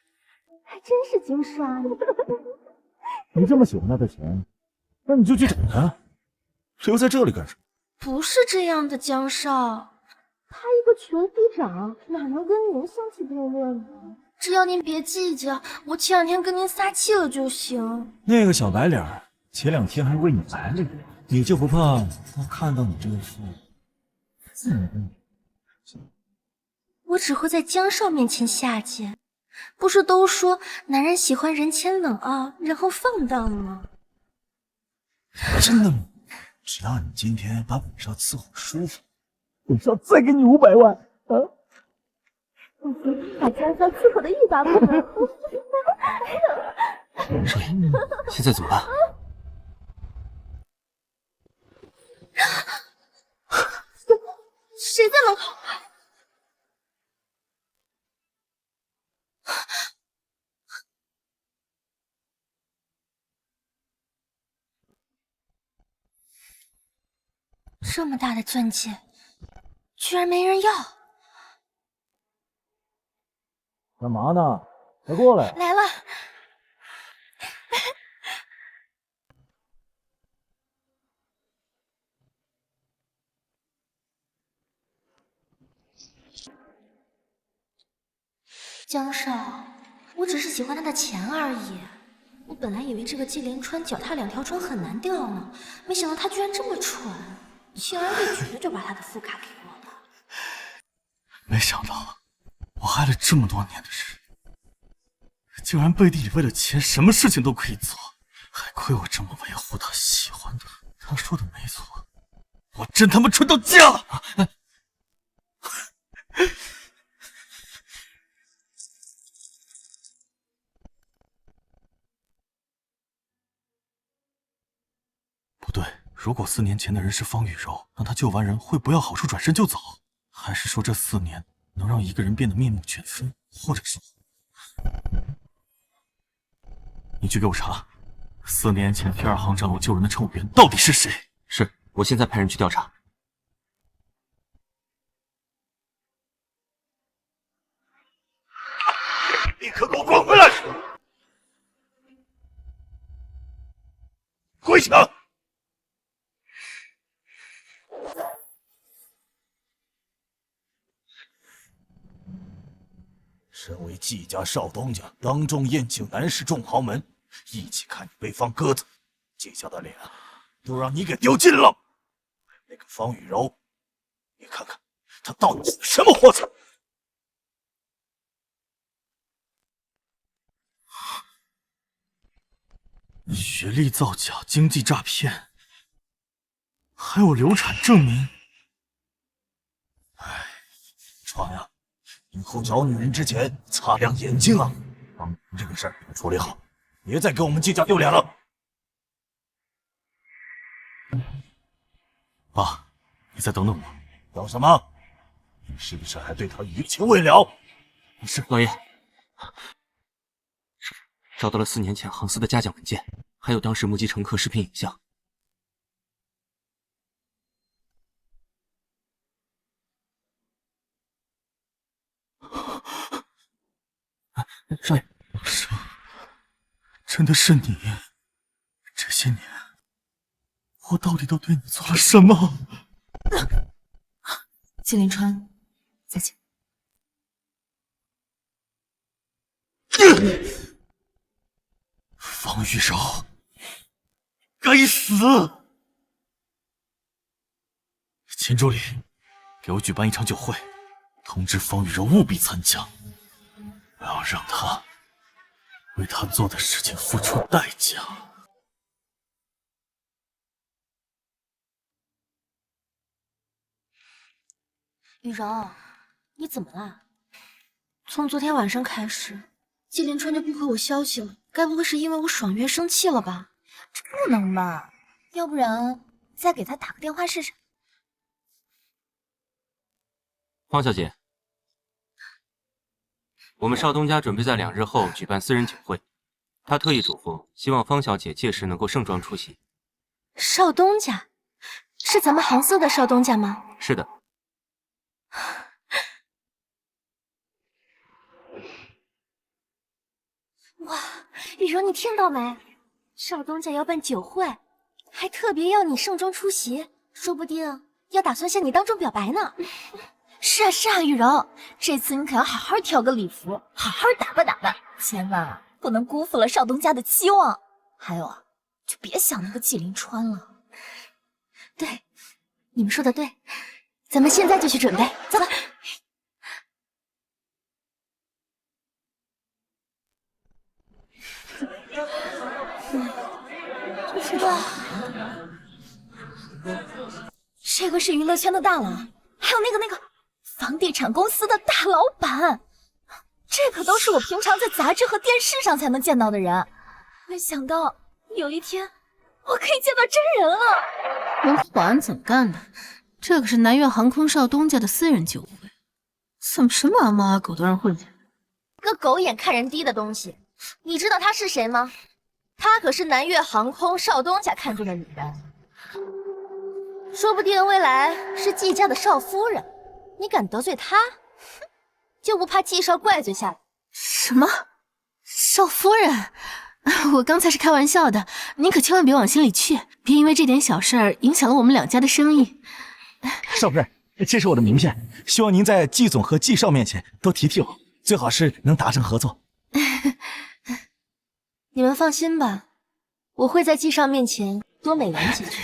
还真是金沙呢。你这么喜欢他的钱，那你就去找他，留在这里干什么？不是这样的，江少，他一个全司长，哪能跟您相提并论呢？只要您别计较，我前2天跟您撒气了就行。那个小白脸前2天还为你来了，你就不怕他看到你这副我只会在江少面前下贱。不是都说男人喜欢人前冷傲，人后放荡吗？真的吗？只要你今天把本少伺候舒服，本少再给你500万啊！把江少伺候的欲罢不能。少爷，现在怎么办？谁在门口？这么大的钻戒，居然没人要！干嘛呢？快过来！来了。江少，我只是喜欢他的钱而已。我本来以为这个季连川脚踏2条船很难钓呢，没想到他居然这么蠢，轻而易举的就把他的副卡给我了。没想到我害了这么多年的人，竟然背地里为了钱什么事情都可以做，还亏我这么维护他喜欢的。他说的没错，我真他妈蠢到家了！不对，如果4年前的人是方雨柔，那他救完人会不要好处转身就走？还是说这4年能让一个人变得面目全非？或者说，你去给我查4年前第2行长楼救人的乘务员到底是谁？是，我现在派人去调查。立刻给我滚回来！跪下！身为季家少东家，当众宴请南市众豪门，一起看你被放鸽子，季家的脸都让你给丢尽了。那个方雨柔，你看看她到底是什么货色？学历造假、经济诈骗，还有流产证明。哎，川呀，以后找女人之前擦亮眼睛啊！帮这个事儿处理好，别再给我们季家丢脸了。爸，你再等等我。等什么？你是不是还对他余情未了？是，老爷。找到了4年前航司的嘉奖文件，还有当时目击乘客视频影像。少爷，真的是你？这些年，我到底都对你做了什么？季连川，再见。方玉柔，该死！秦助理，给我举办一场酒会，通知方玉柔务必参加，我要让她为她做的事情付出代价。雨柔，你怎么了？从昨天晚上开始，季连川就不回我消息了，该不会是因为我爽约生气了吧？这不能吧？要不然再给他打个电话试试。方小姐，我们少东家准备在2日后举办私人酒会，他特意嘱咐，希望方小姐届时能够盛装出席。少东家，是咱们航司的少东家吗？是的。哇，雨柔，你听到没？少东家要办酒会，还特别要你盛装出席，说不定要打算向你当众表白呢。是啊是啊，雨柔，这次你可要好好挑个礼服，好好打扮打扮，千万不能辜负了少东家的期望。还有啊，就别想那个季连川了。对，你们说的对，咱们现在就去准备，走吧。这个是娱乐圈的大佬，还有那个房地产公司的大老板，这可都是我平常在杂志和电视上才能见到的人。没想到有一天我可以见到真人了。人保安怎么干的？这可是南越航空少东家的私人酒会，怎么什么阿猫阿狗都让混进来？个狗眼看人低的东西！你知道他是谁吗？他可是南越航空少东家看中的女人，说不定未来是季家的少夫人。你敢得罪他，就不怕季少怪罪下来？什么？少夫人？我刚才是开玩笑的，您可千万别往心里去，别因为这点小事儿影响了我们两家的生意。少夫人，这是我的名片，希望您在季总和季少面前多提提我，最好是能达成合作。你们放心吧，我会在季少面前多美言几句。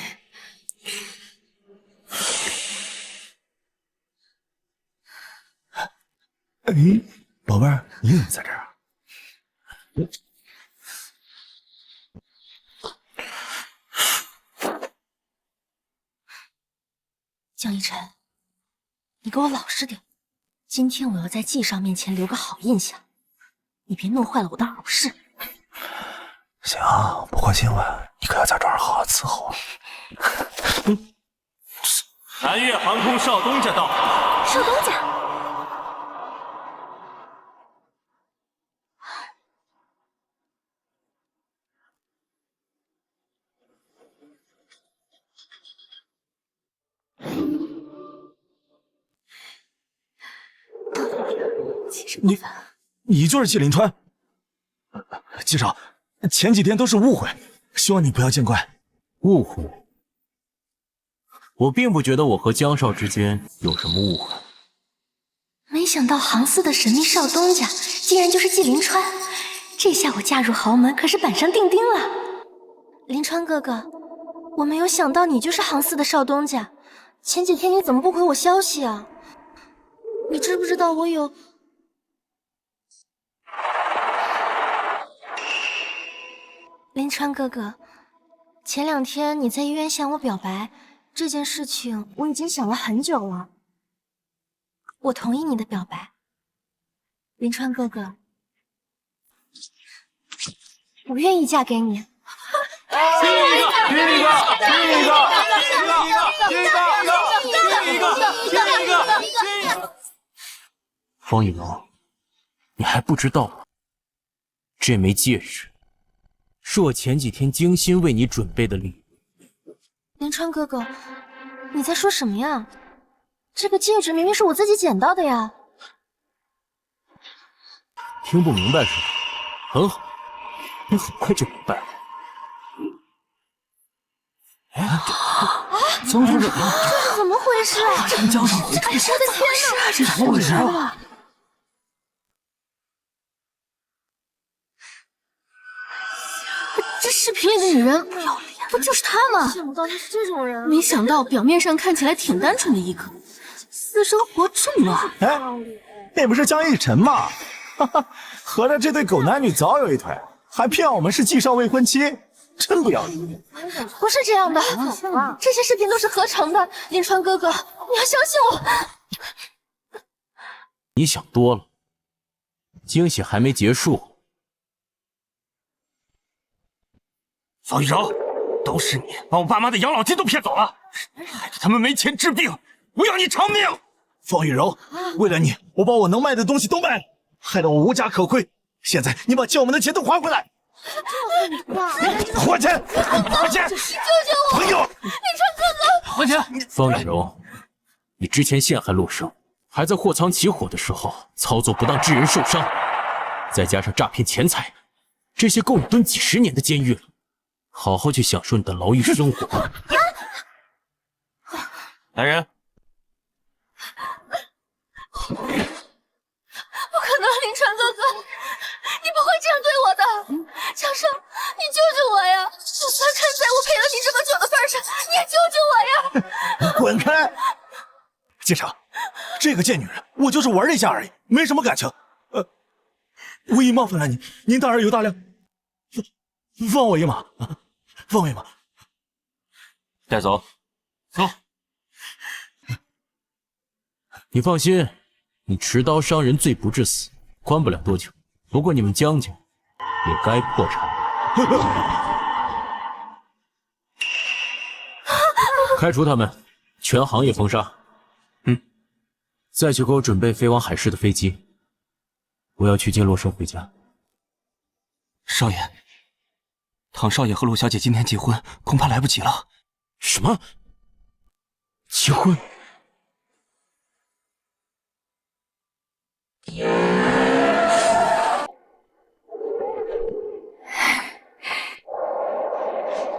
哎，宝贝儿，你怎么在这儿啊？江一晨，你给我老实点，今天我要在季少面前留个好印象，你别弄坏了我的耳饰。行，不过今晚你可要假装好好伺候我。南越航空少东家到。少东家，你就是季临川？季少，前几天都是误会，希望你不要见怪。误会？我并不觉得我和江少之间有什么误会。没想到杭四的神秘少东家竟然就是季临川，这下我嫁入豪门可是板上钉钉了。临川哥哥，我没有想到你就是杭四的少东家，前几天你怎么不回我消息啊？你知不知道我有……临川哥哥，前2天你在医院向我表白这件事情，我已经想了很久了。我同意你的表白，临川哥哥，我愿意嫁给你。亲一个，亲一个，亲一个，亲一个，亲一个，亲一个，亲一个。方雨柔，你还不知道吗？这枚戒指是我前几天精心为你准备的礼物。临川哥哥，你在说什么呀？这个戒指明明是我自己捡到的呀！听不明白是吧？很好，你很快就明白了。哎，曾主任，这是怎么回事啊？陈江少，我的天哪，这怎么回事啊？这视频里的女人不就是她吗？想不到她是这种人。没想到表面上看起来挺单纯的一个，私生活这么乱。哎，那不是江一晨吗？哈哈，合着这对狗男女早有一腿，还骗我们是季少未婚妻，真不要脸！不是这样的，这些视频都是合成的。临川哥哥，你要相信我。你想多了，惊喜还没结束。方玉柔，都是你把我爸妈的养老金都骗走了，害得他们没钱治病，我要你偿命！方玉柔，为了你，我把我能卖的东西都卖了，害得我无家可归。现在你把借我们的钱都还回来！还钱！还钱！救救我！朋友，临川哥哥，还钱！方雨柔，你之前陷害陆生，还在货仓起火的时候操作不当致人受伤，再加上诈骗钱财，这些够你蹲几10年的监狱了。好好去享受你的牢狱生活。来人！不可能，临川哥哥，你不会这样对我的。强生，你救救我呀！就算看在我陪了你这么久的份上，你也救救我呀！你滚开！季少，这个贱女人，我就是玩一下而已，没什么感情。无意冒犯了您，您大人有大量，放我一马，放我一马。带走，走。你放心，你持刀伤人罪不至死，关不了多久。不过你们江家也该破产了。开除他们，全行业封杀。再去给我准备飞往海市的飞机。我要去接洛生回家。少爷，唐少爷和洛小姐今天结婚，恐怕来不及了。什么？结婚？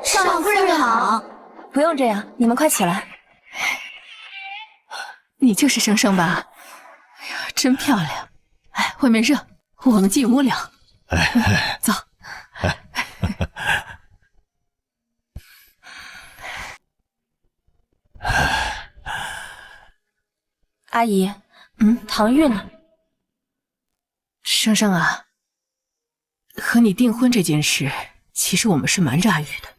少夫人好。不用这样，你们快起来。你就是生生吧？哎呀，真漂亮！哎，外面热，我们进屋聊。走。阿姨，唐玉呢？生生啊，和你订婚这件事，其实我们是瞒着阿玉的。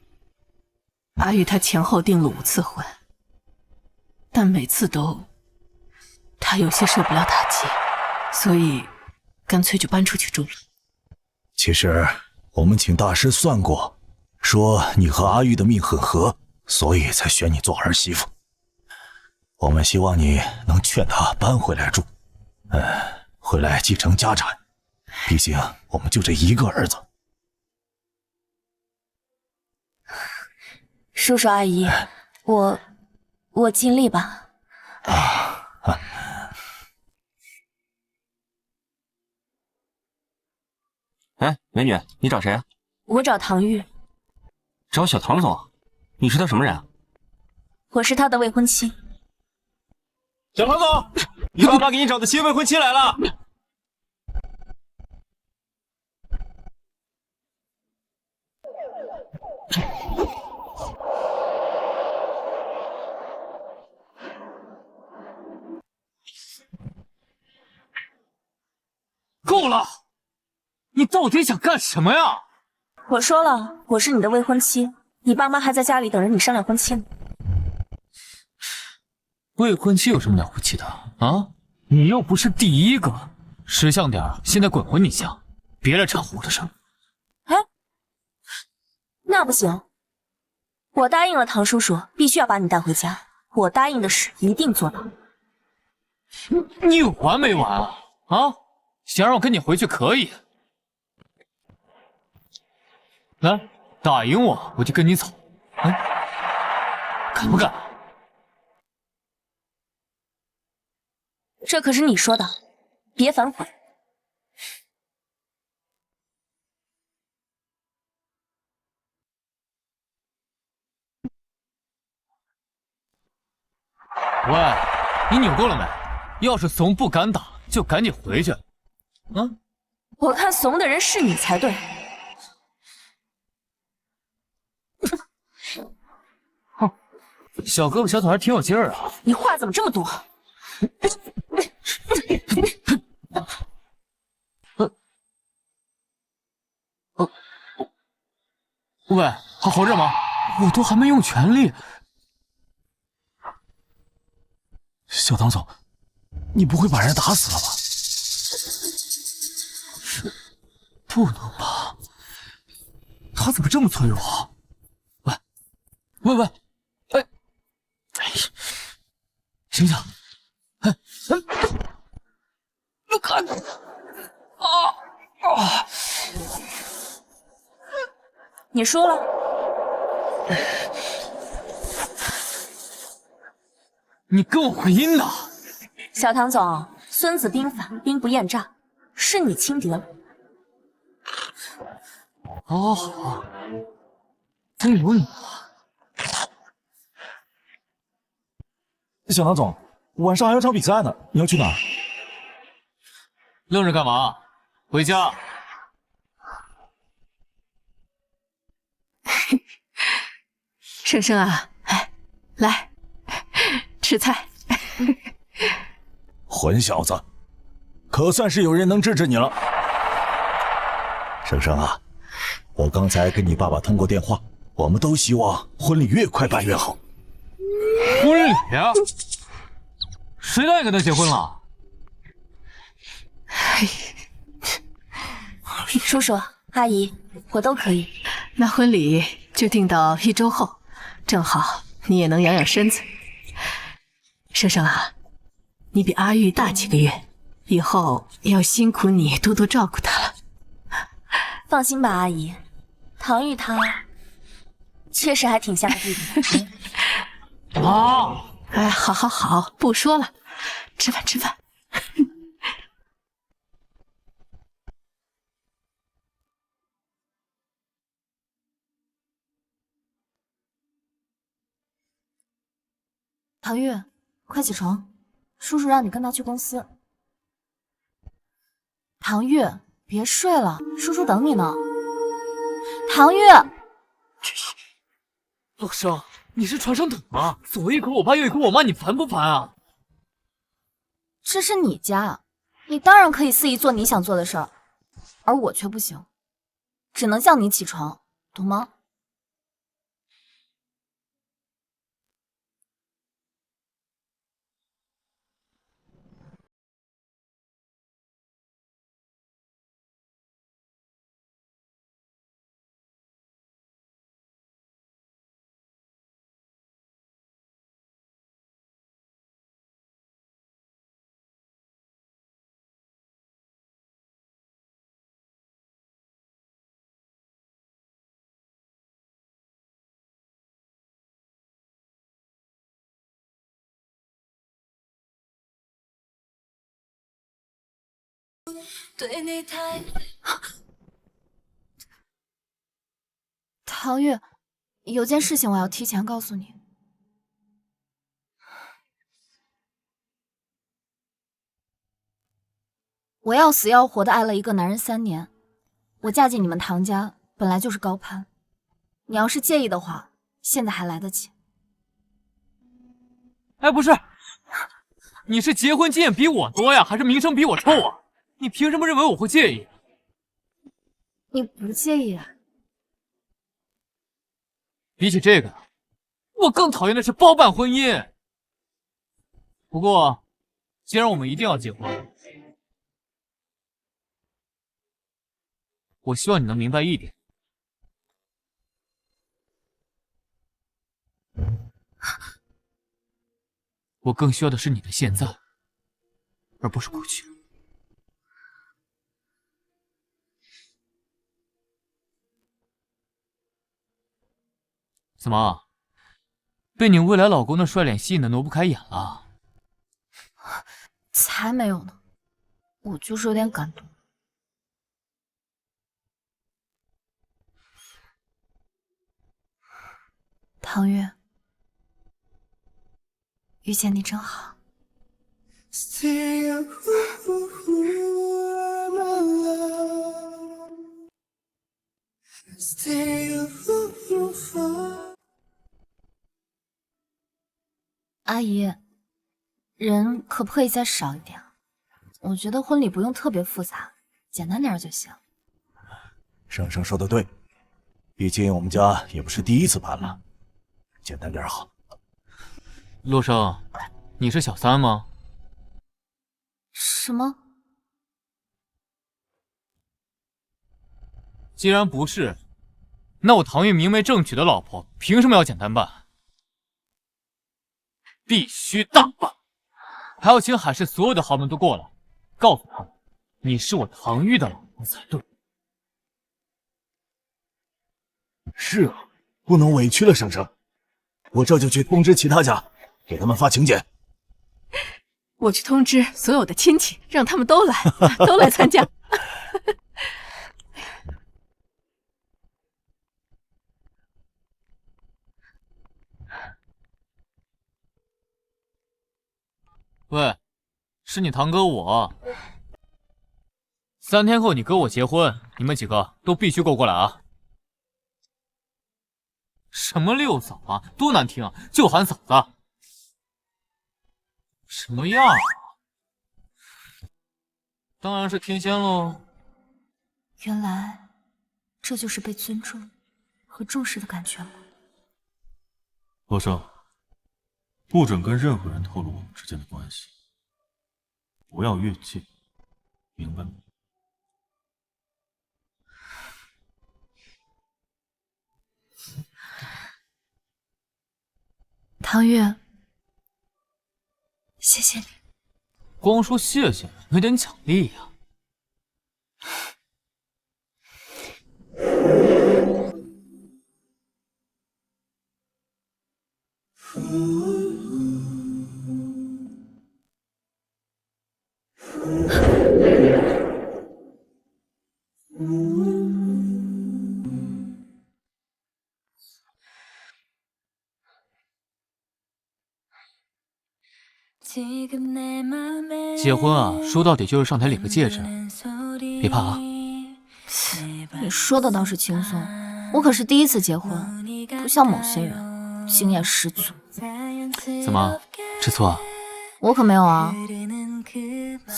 阿玉她前后订了5次婚，但每次都，她有些受不了打击，所以干脆就搬出去住了。其实我们请大师算过，说你和阿玉的命很合，所以才选你做儿媳妇。我们希望你能劝她搬回来住，回来继承家产。毕竟我们就这一个儿子。叔叔阿姨，我尽力吧。哎，美女，你找谁啊？我找唐玉。找小唐总？你是他什么人啊？我是他的未婚妻。小唐总，你爸妈给你找的新未婚妻来了。够了！你到底想干什么呀？我说了，我是你的未婚妻，你爸妈还在家里等着你商量婚期呢。未婚妻有什么了不起的啊？你又不是第一个，识相点，现在滚回你家，别来掺和我的事。哎，那不行，我答应了唐叔叔，必须要把你带回家，我答应的事一定做到。你有完没完啊？啊？想让我跟你回去可以，来打赢我就跟你走，敢不敢？这可是你说的，别反悔。喂，你扭够了没？要是怂不敢打，就赶紧回去。我看怂的人是你才对。小胳膊小腿还挺有劲儿啊！你话怎么这么多？喂，好热吗？我都还没用全力。小唐总，你不会把人打死了吧？不能吧？他怎么这么脆弱？喂，哎，醒醒！你输了。你跟我回音呢？小唐总，《孙子兵法》兵不厌诈，是你轻敌了。哦，真有你啊！小唐总，晚上还有场比赛呢，你要去哪儿？愣着干嘛？回家。生生啊，哎，来吃菜。混小子，可算是有人能治治你了。生生啊，我刚才跟你爸爸通过电话，我们都希望婚礼越快办越好。婚礼啊？谁答应跟他结婚了？叔叔阿姨，我都可以。那婚礼就定到1周后，正好你也能养养身子。生生啊，你比阿玉大几个月，以后要辛苦你多多照顾她了。放心吧，阿姨，唐玉他确实还挺像个弟弟。啊！哎，好好好，不说了，吃饭吃饭。唐玉，快起床，叔叔让你跟他去公司。唐玉，别睡了，叔叔等你呢。唐玉，陆生，你是传声筒吗？左一口我爸，右一口我妈，你烦不烦啊？这是你家，你当然可以肆意做你想做的事儿，而我却不行，只能叫你起床，懂吗？对你太唐玉，有件事情我要提前告诉你。我要死要活的爱了一个男人3年，我嫁进你们唐家本来就是高攀，你要是介意的话，现在还来得及。哎，不是，你是结婚经验比我多呀，还是名声比我臭啊？你凭什么认为我会介意？你不介意啊？比起这个，我更讨厌的是包办婚姻。不过，既然我们一定要结婚，我希望你能明白一点。我更需要的是你的现在，而不是过去。怎么，被你未来老公的帅脸吸引的挪不开眼了？才没有呢，我就是有点感动。唐月，遇见你真好。阿姨，人可不可以再少一点？我觉得婚礼不用特别复杂，简单点就行。生生说的对，毕竟我们家也不是第一次办了，简单点好。陆生，你是小三吗？什么？既然不是，那我唐玉明媒正娶的老婆凭什么要简单办？必须大办，还要请海市所有的豪门都过来，告诉他们你是我唐玉的老婆才对。是啊，不能委屈了生生，我这就去通知其他家，给他们发请柬。我去通知所有的亲戚，让他们都来，都来参加。喂，是你堂哥我。3天后你哥我结婚，你们几个都必须给我过来啊！什么六嫂啊，多难听啊，就喊嫂子。什么样啊？当然是天仙喽。原来这就是被尊重和重视的感觉吗？陆生，不准跟任何人透露我们之间的关系，不要越界，明白吗？唐月，谢谢你。光说谢谢，没点奖励呀？结婚啊，说到底就是上台领个戒指，别怕啊。你说的倒是轻松，我可是第一次结婚，不像某些人经验十足。怎么，吃醋啊？我可没有啊。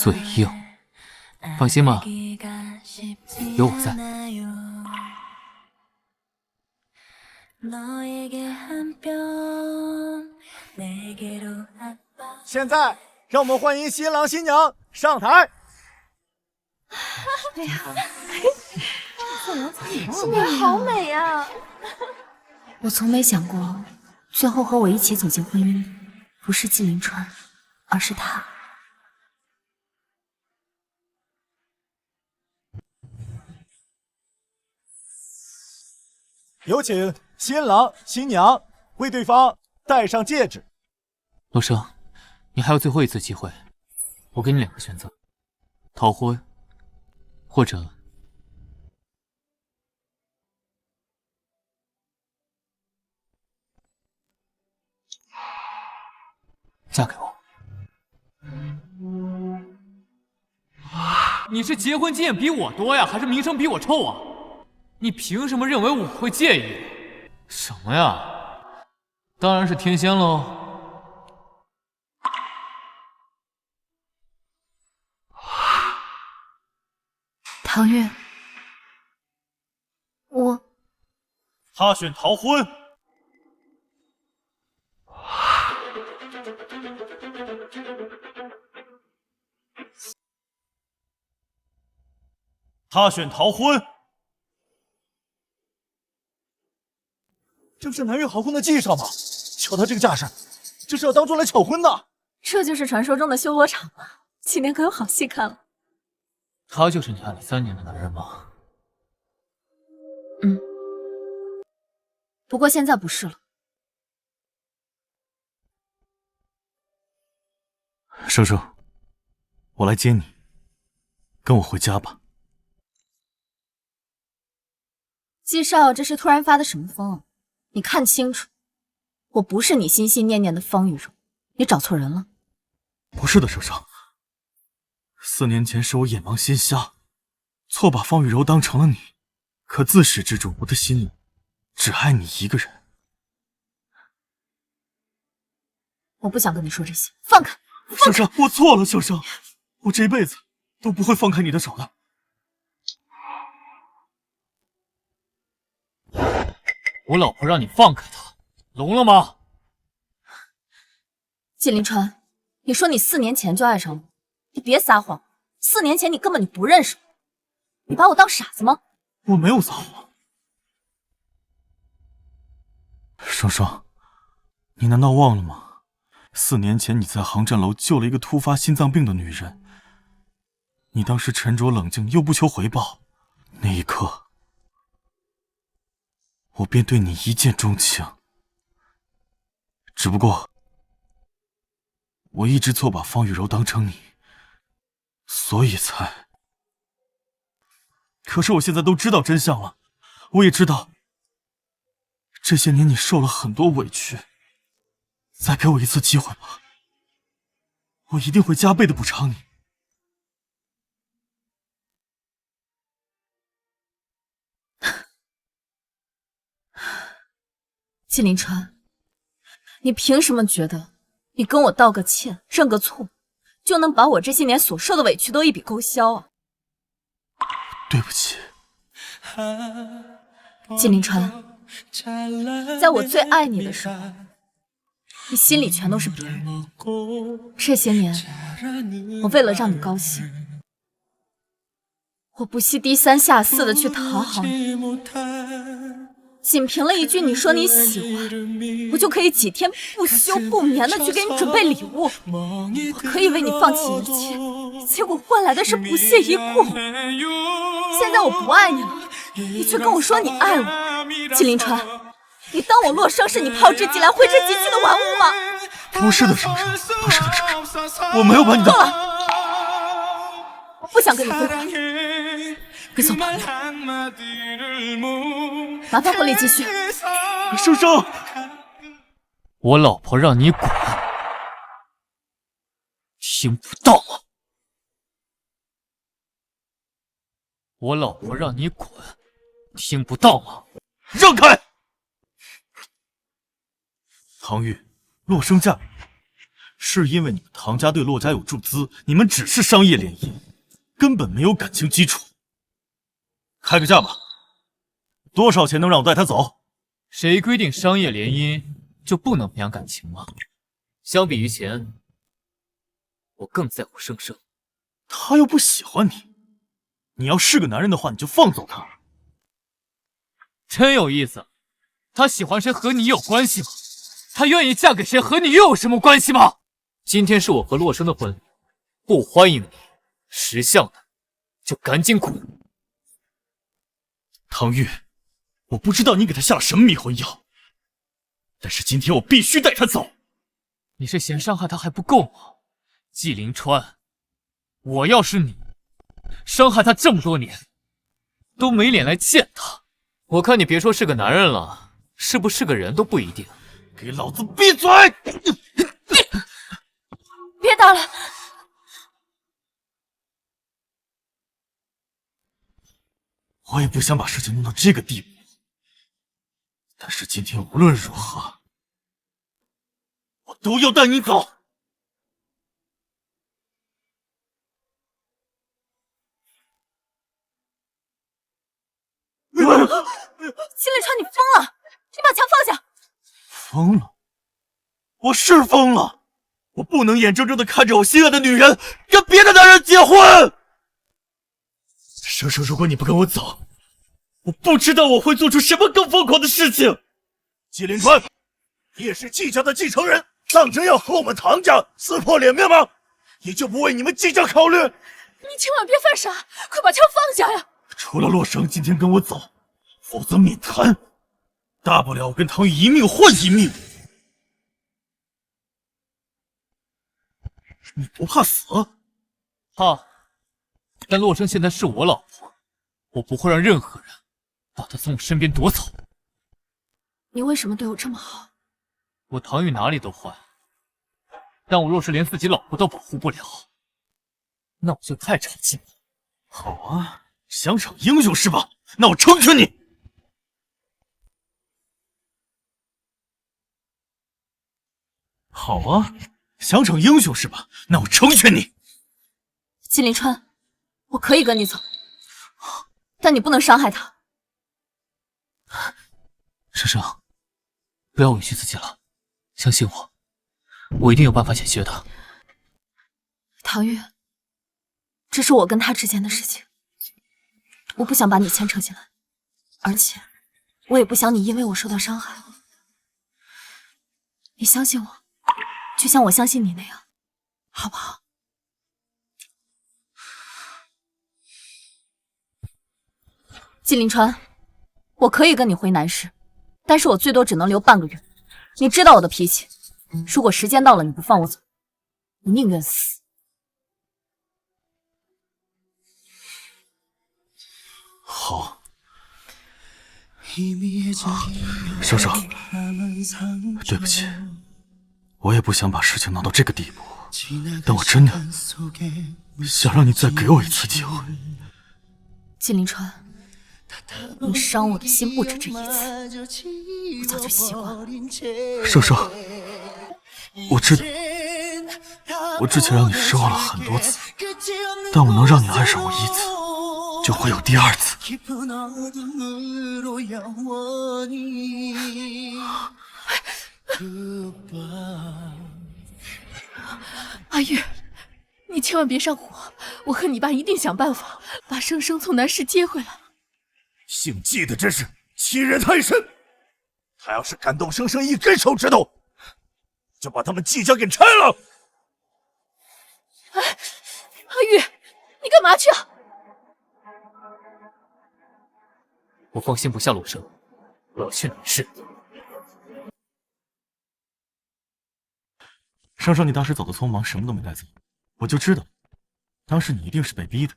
嘴硬，放心吧，有我在。现在让我们欢迎新郎新娘上台。哎呀，新娘好美呀！我从没想过，最后和我一起走进婚姻的不是纪凌川，而是他。有请新郎新娘为对方戴上戒指。陆生，你还有最后一次机会，我给你2个选择：逃婚，或者嫁给我。你是结婚经验比我多呀，还是名声比我臭啊？你凭什么认为我会介意？什么呀？当然是天仙喽。唐月，他选逃婚。他选逃婚。这不是南岳豪婚的纪上吗？瞧他这个架势，这是要当众来抢婚的。这就是传说中的修罗场吗？今天可有好戏看了。他就是你爱了3年的男人吗？嗯，不过现在不是了。生生，我来接你，跟我回家吧。季少，这是突然发的什么疯？你看清楚，我不是你心心念念的方雨柔，你找错人了。不是的，生生，4年前是我眼盲心瞎，错把方雨柔当成了你。可自始至终，我的心里只爱你一个人。我不想跟你说这些，放开！生生，我错了，生生，我这辈子都不会放开你的手的。我老婆让你放开她，聋了吗？纪凌川，你说你4年前就爱上我，你别撒谎！4年前你根本就不认识我，你把我当傻子吗？我没有撒谎。生生，你难道忘了吗？4年前你在航站楼救了一个突发心脏病的女人，你当时沉着冷静又不求回报，那一刻我便对你一见钟情。只不过我一直错把方雨柔当成你，所以才……可是我现在都知道真相了，我也知道这些年你受了很多委屈，再给我一次机会吧，我一定会加倍的补偿你。纪凌川，你凭什么觉得你跟我道个歉、认个错，就能把我这些年所受的委屈都一笔勾销啊？对不起，纪凌川，在我最爱你的时候，你心里全都是别人。这些年，我为了让你高兴，我不惜低三下四的去讨好你。仅凭了一句你说你喜欢，我就可以几天不休不眠的去给你准备礼物。我可以为你放弃一切，结果换来的是不屑一顾。现在我不爱你了，你却跟我说你爱我。季凌川，你当我洛生是你炮制进来挥之即去的玩物吗？不是的，生生，不是的，生生，我没有把你当……够了，我不想跟你废话。你走吧，麻烦回来继续。生生，我老婆让你滚，听不到吗？我老婆让你滚，听不到吗？让开！唐玉，洛生嫁给你，是因为你们唐家对洛家有注资，你们只是商业联姻，根本没有感情基础。开个价吧，多少钱能让我带她走？谁规定商业联姻就不能培养感情吗？相比于钱，我更在乎生生。他又不喜欢你，你要是个男人的话，你就放走他。真有意思，他喜欢谁和你有关系吗？他愿意嫁给谁和你又有什么关系吗？今天是我和洛生的婚礼，不欢迎你，识相的就赶紧滚。唐玉，我不知道你给他下了什么迷魂药，但是今天我必须带他走。你是嫌伤害他还不够吗？季凌川，我要是你，伤害他这么多年，都没脸来见他。我看你别说是个男人了，是不是个人都不一定。给老子闭嘴！别打了！我也不想把事情弄到这个地步，但是今天无论如何，我都要带你走。季凌川，你疯了！你把枪放下！疯了？我是疯了！我不能眼睁睁的看着我心爱的女人跟别的男人结婚。生生，如果你不跟我走，我不知道我会做出什么更疯狂的事情。季凌川，你也是季家的继承人，当真要和我们唐家撕破脸面吗？你就不为你们季家考虑？你千万别犯傻，快把枪放下呀！除了洛生今天跟我走，否则免谈。大不了我跟唐玉一命换一命。你不怕死？怕。但洛生现在是我老婆，我不会让任何人把她从我身边夺走。你为什么对我这么好？我唐玉哪里都坏，但我若是连自己老婆都保护不了，那我就太差劲了。好啊，想逞英雄是吧？那我成全你。好啊，想逞英雄是吧？那我成全你。季凌川，我可以跟你走，但你不能伤害他。生生，不要委屈自己了，相信我，我一定有办法解决的。唐玉，这是我跟他之间的事情，我不想把你牵扯进来，而且我也不想你因为我受到伤害。你相信我，就像我相信你那样，好不好？季凌川，我可以跟你回南市，但是我最多只能留半个月。你知道我的脾气，如果时间到了你不放我走，我宁愿死。好，生生，对不起，我也不想把事情闹到这个地步，但我真的想让你再给我一次机会。季凌川，你伤我的心不止这一次，我早就习惯了。生生，我知道，我之前让你失望了很多次，但我能让你爱上我一次，就会有第二次。阿玉，你千万别上火，我和你爸一定想办法把生生从南市接回来。姓季的真是欺人太甚！他要是敢动生生一根手指头，就把他们季家给拆了！哎，阿玉，你干嘛去啊？我放心不下陆生，我要去南市。生生，你当时走的匆忙，什么都没带走，我就知道，当时你一定是被逼的，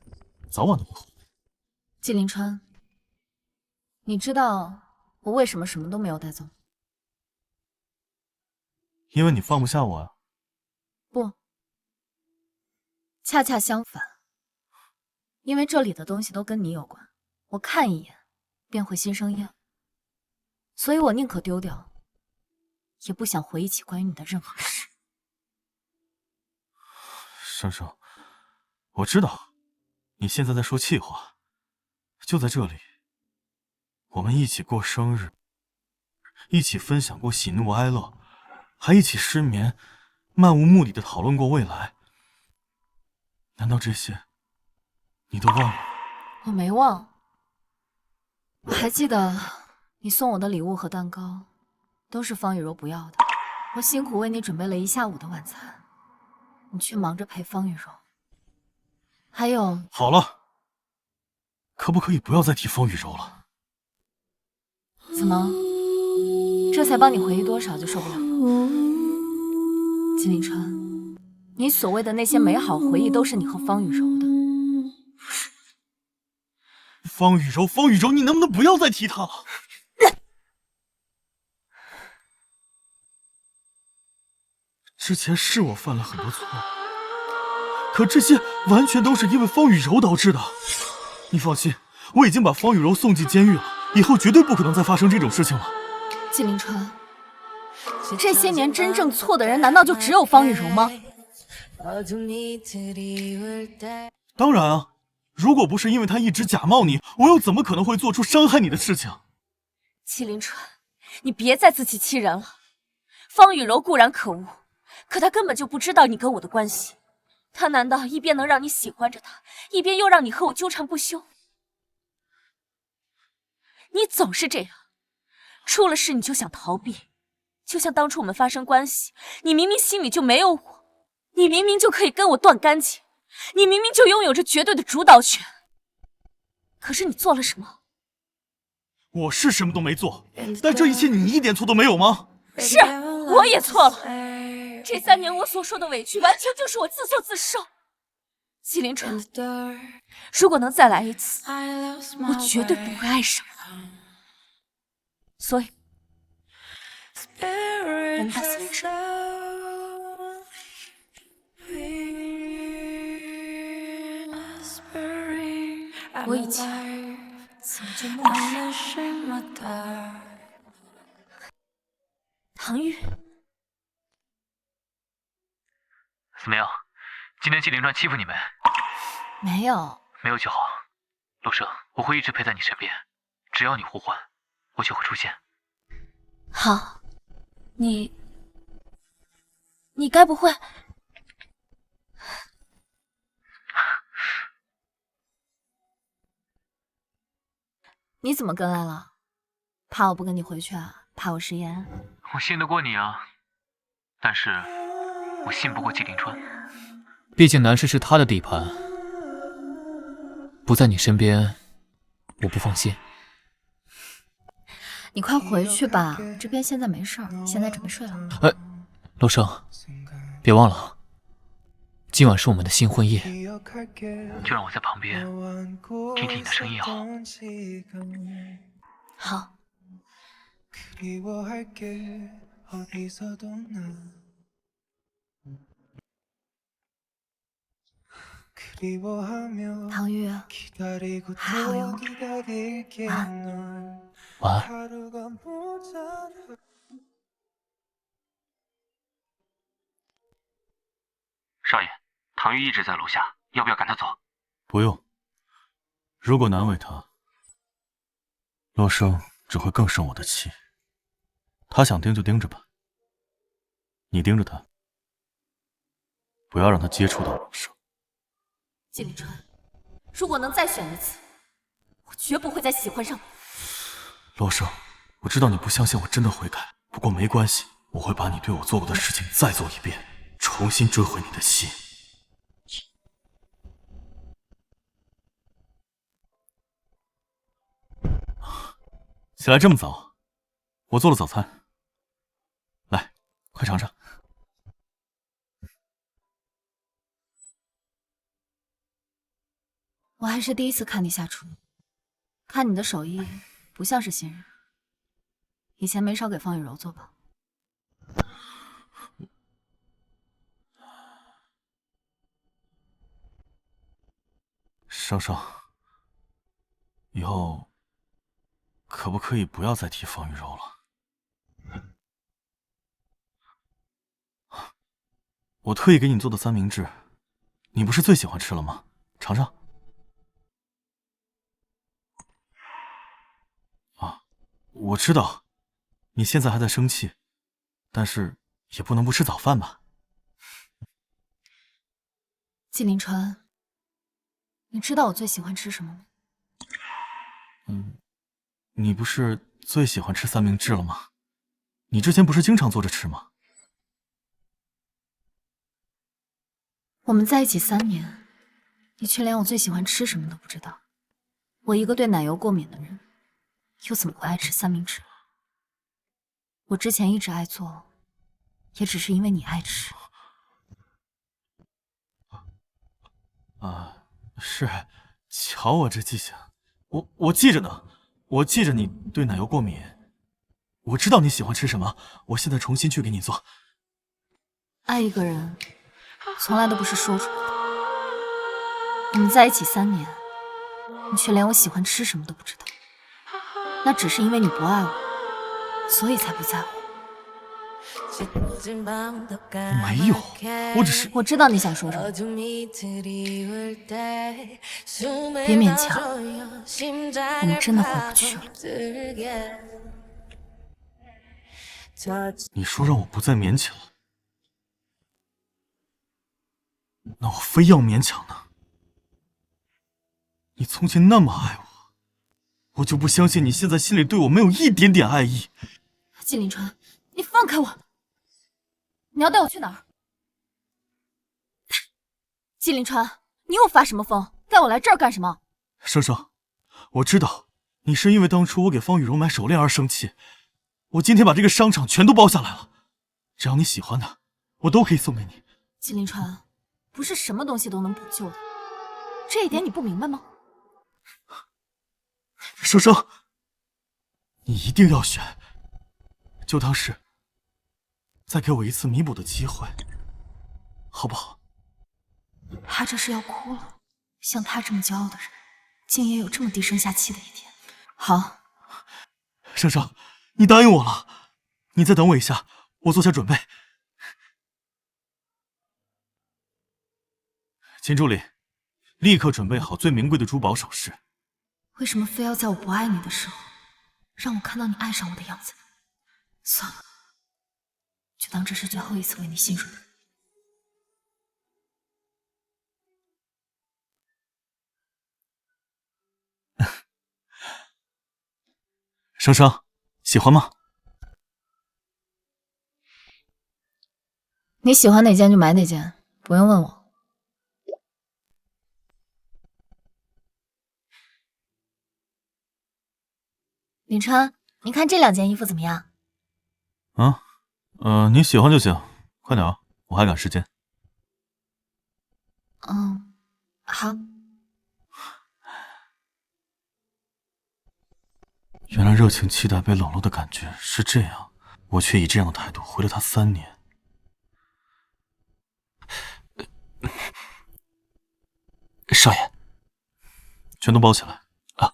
早晚都会后悔。季凌川，你知道我为什么什么都没有带走？因为你放不下我呀。不，恰恰相反，因为这里的东西都跟你有关，我看一眼便会心生厌恶，所以我宁可丢掉，也不想回忆起关于你的任何事。生生，我知道你现在在说气话，就在这里，我们一起过生日，一起分享过喜怒哀乐，还一起失眠，漫无目的的讨论过未来。难道这些你都忘了？我没忘，我还记得你送我的礼物和蛋糕都是方雨柔不要的，我辛苦为你准备了一下午的晚餐，你却忙着陪方雨柔。还有，好了，可不可以不要再提方雨柔了？怎么，这才帮你回忆多少就受不了？金凌川，你所谓的那些美好回忆都是你和方雨柔的。方雨柔，方雨柔，你能不能不要再提她了？之前是我犯了很多错，可这些完全都是因为方雨柔导致的。你放心，我已经把方雨柔送进监狱了，以后绝对不可能再发生这种事情了。季凌川，这些年真正错的人难道就只有方雨柔吗？当然啊，如果不是因为她一直假冒你，我又怎么可能会做出伤害你的事情？季凌川，你别再自欺欺人了。方雨柔固然可恶，可她根本就不知道你跟我的关系。她难道一边能让你喜欢着她，一边又让你和我纠缠不休？你总是这样，出了事你就想逃避，就像当初我们发生关系，你明明心里就没有我，你明明就可以跟我断干净，你明明就拥有着绝对的主导权，可是你做了什么？我是什么都没做，但这一切你一点错都没有吗？是，我也错了。这3年我所受的委屈，完全就是我自作自受。季凌川，如果能再来一次，我绝对不会爱上你。所以，我们把死离手。我以前怎么就那么……唐玉，怎么样？今天季凌川欺负你们？没有，没有就好。陆生，我会一直陪在你身边，只要你呼唤，我就会出现。好，你该不会……你怎么跟来了？怕我不跟你回去啊？怕我食言？我信得过你啊，但是我信不过季凌川。毕竟南市是他的地盘，不在你身边，我不放心。你快回去吧，这边现在没事儿，现在准备睡了。陆生，别忘了，今晚是我们的新婚夜。就让我在旁边听听你的声音好。好。唐玉，还好有我。晚安。少爷，唐玉一直在楼下，要不要赶他走？不用，如果难为他，洛生只会更生我的气。他想盯就盯着吧。你盯着他，不要让他接触到冷生。季凌川，如果能再选一次，我绝不会再喜欢上你。洛生，我知道你不相信我真的会改，不过没关系，我会把你对我做过的事情再做一遍，重新追回你的心。起来这么早，我做了早餐，来，快尝尝。我还是第一次看你下厨，看你的手艺不像是新人，以前没少给方雨柔做吧？生生，以后可不可以不要再提方雨柔了？我特意给你做的三明治，你不是最喜欢吃了吗？尝尝。我知道，你现在还在生气，但是也不能不吃早饭吧？季凌川，你知道我最喜欢吃什么吗？你不是最喜欢吃三明治了吗？你之前不是经常做着吃吗？我们在一起3年，你却连我最喜欢吃什么都不知道。我一个对奶油过敏的人，又怎么会爱吃三明治？我之前一直爱做，也只是因为你爱吃。是，瞧我这记性，我记着呢，我记着你对奶油过敏，我知道你喜欢吃什么，我现在重新去给你做。爱一个人，从来都不是说出来的。我们在一起3年，你却连我喜欢吃什么都不知道，那只是因为你不爱我，所以才不在乎。没有，我知道你想说什么，别勉强，我们真的回不去了。你说让我不再勉强，那我非要勉强呢？你从前那么爱我，我就不相信你现在心里对我没有一点点爱意。季凌川，你放开我！你要带我去哪儿？季凌川，你又发什么疯？带我来这儿干什么？生生，我知道你是因为当初我给方雨柔买手链而生气，我今天把这个商场全都包下来了，只要你喜欢的，我都可以送给你。季凌川，不是什么东西都能补救的，这一点你不明白吗？生生，你一定要选，就当是再给我一次弥补的机会，好不好？他这是要哭了。像他这么骄傲的人，竟也有这么低声下气的一天。好，生生，你答应我了，你再等我一下，我做下准备。秦助理，立刻准备好最名贵的珠宝首饰。为什么非要在我不爱你的时候，让我看到你爱上我的样子？算了，就当这是最后一次为你信任。生生，喜欢吗？你喜欢哪件就买哪件，不用问我。林川，你看这2件衣服怎么样？你喜欢就行，快点，我还赶时间。好。原来热情期待被冷落的感觉是这样，我却以这样的态度回了他3年。少爷，全都包起来啊！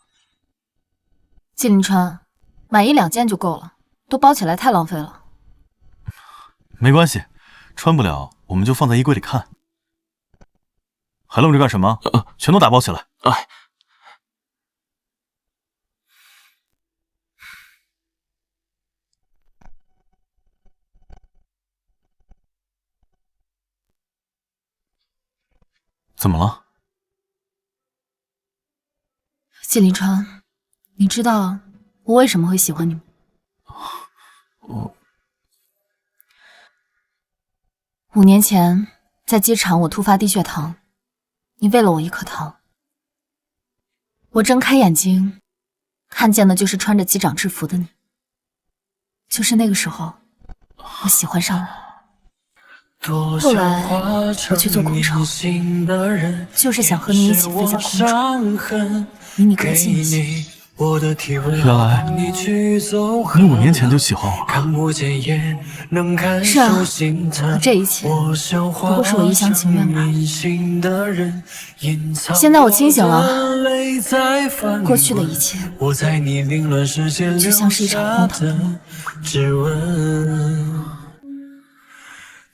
季凌川，买1、2件就够了，都包起来太浪费了。没关系，穿不了我们就放在衣柜里看。还愣着干什么？全都打包起来。哎。怎么了？季林川，你知道我为什么会喜欢你吗？5年前在机场我突发低血糖，你喂了我1颗糖。我睁开眼睛，看见的就是穿着机长制服的你。就是那个时候，我喜欢上了。后来我去做空乘，就是想和你一起飞在空中，离你更近一些。原来你5年前就喜欢我了。是啊，可这一切不过是我一厢情愿罢了。现在我清醒了，过去的一切就像是一场荒唐的梦。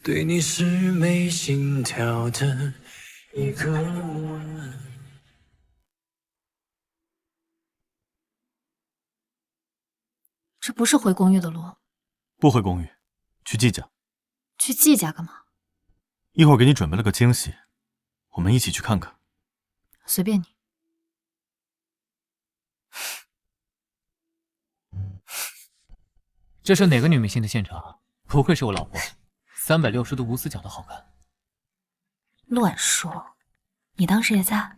对你是没心跳的一个吻。这不是回公寓的路。不回公寓，去季家。去季家干嘛？一会儿给你准备了个惊喜，我们一起去看看。随便你。这是哪个女明星的现场？不愧是我老婆，360度无死角的好看。乱说，你当时也在？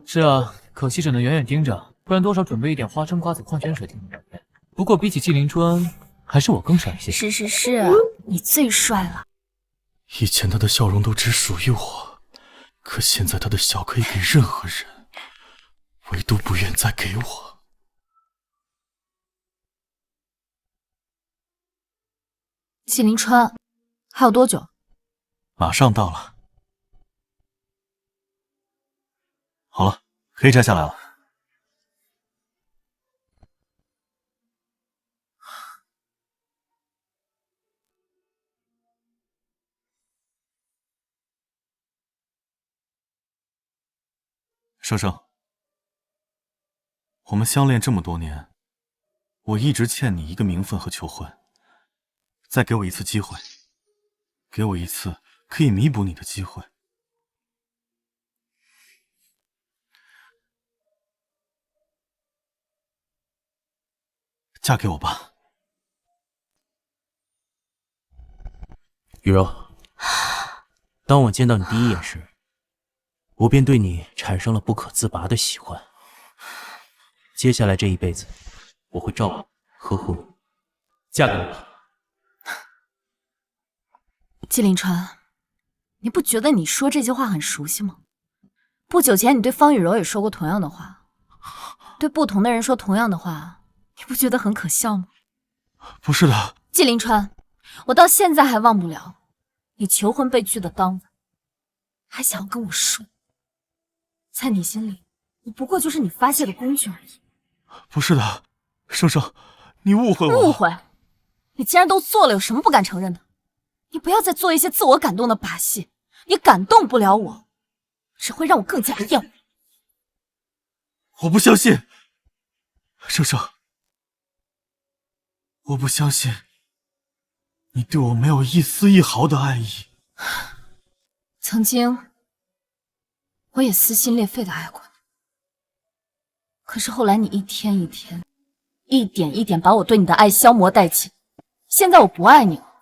是啊，可惜只能远远盯着，不然多少准备一点花生、瓜子、矿泉水挺能表现。不过比起季凌川，还是我更帅一些。是，你最帅了。以前他的笑容都只属于我，可现在他的笑可以给任何人，唯独不愿再给我。季凌川，还有多久？马上到了。好了，可以摘下来了。生生，我们相恋这么多年，我一直欠你一个名分和求婚。再给我一次机会，给我一次可以弥补你的机会。嫁给我吧，雨柔。当我见到你第一眼时，我便对你产生了不可自拔的喜欢。接下来这一辈子，我会照顾、呵护你。嫁给我吧。季凌川，你不觉得你说这句话很熟悉吗？不久前你对方雨柔也说过同样的话，对不同的人说同样的话，你不觉得很可笑吗？不是的，季凌川，我到现在还忘不了你求婚被拒的当晚，还想要跟我睡。在你心里，我不过就是你发泄的工具而已。不是的，生生，你误会我。误会？你既然都做了，有什么不敢承认的？你不要再做一些自我感动的把戏，你感动不了我，只会让我更加厌恶。我不相信，生生，我不相信你对我没有一丝一毫的爱意。曾经，我也撕心裂肺的爱过你，可是后来你一天一天，一点一点把我对你的爱消磨殆尽。现在我不爱你了，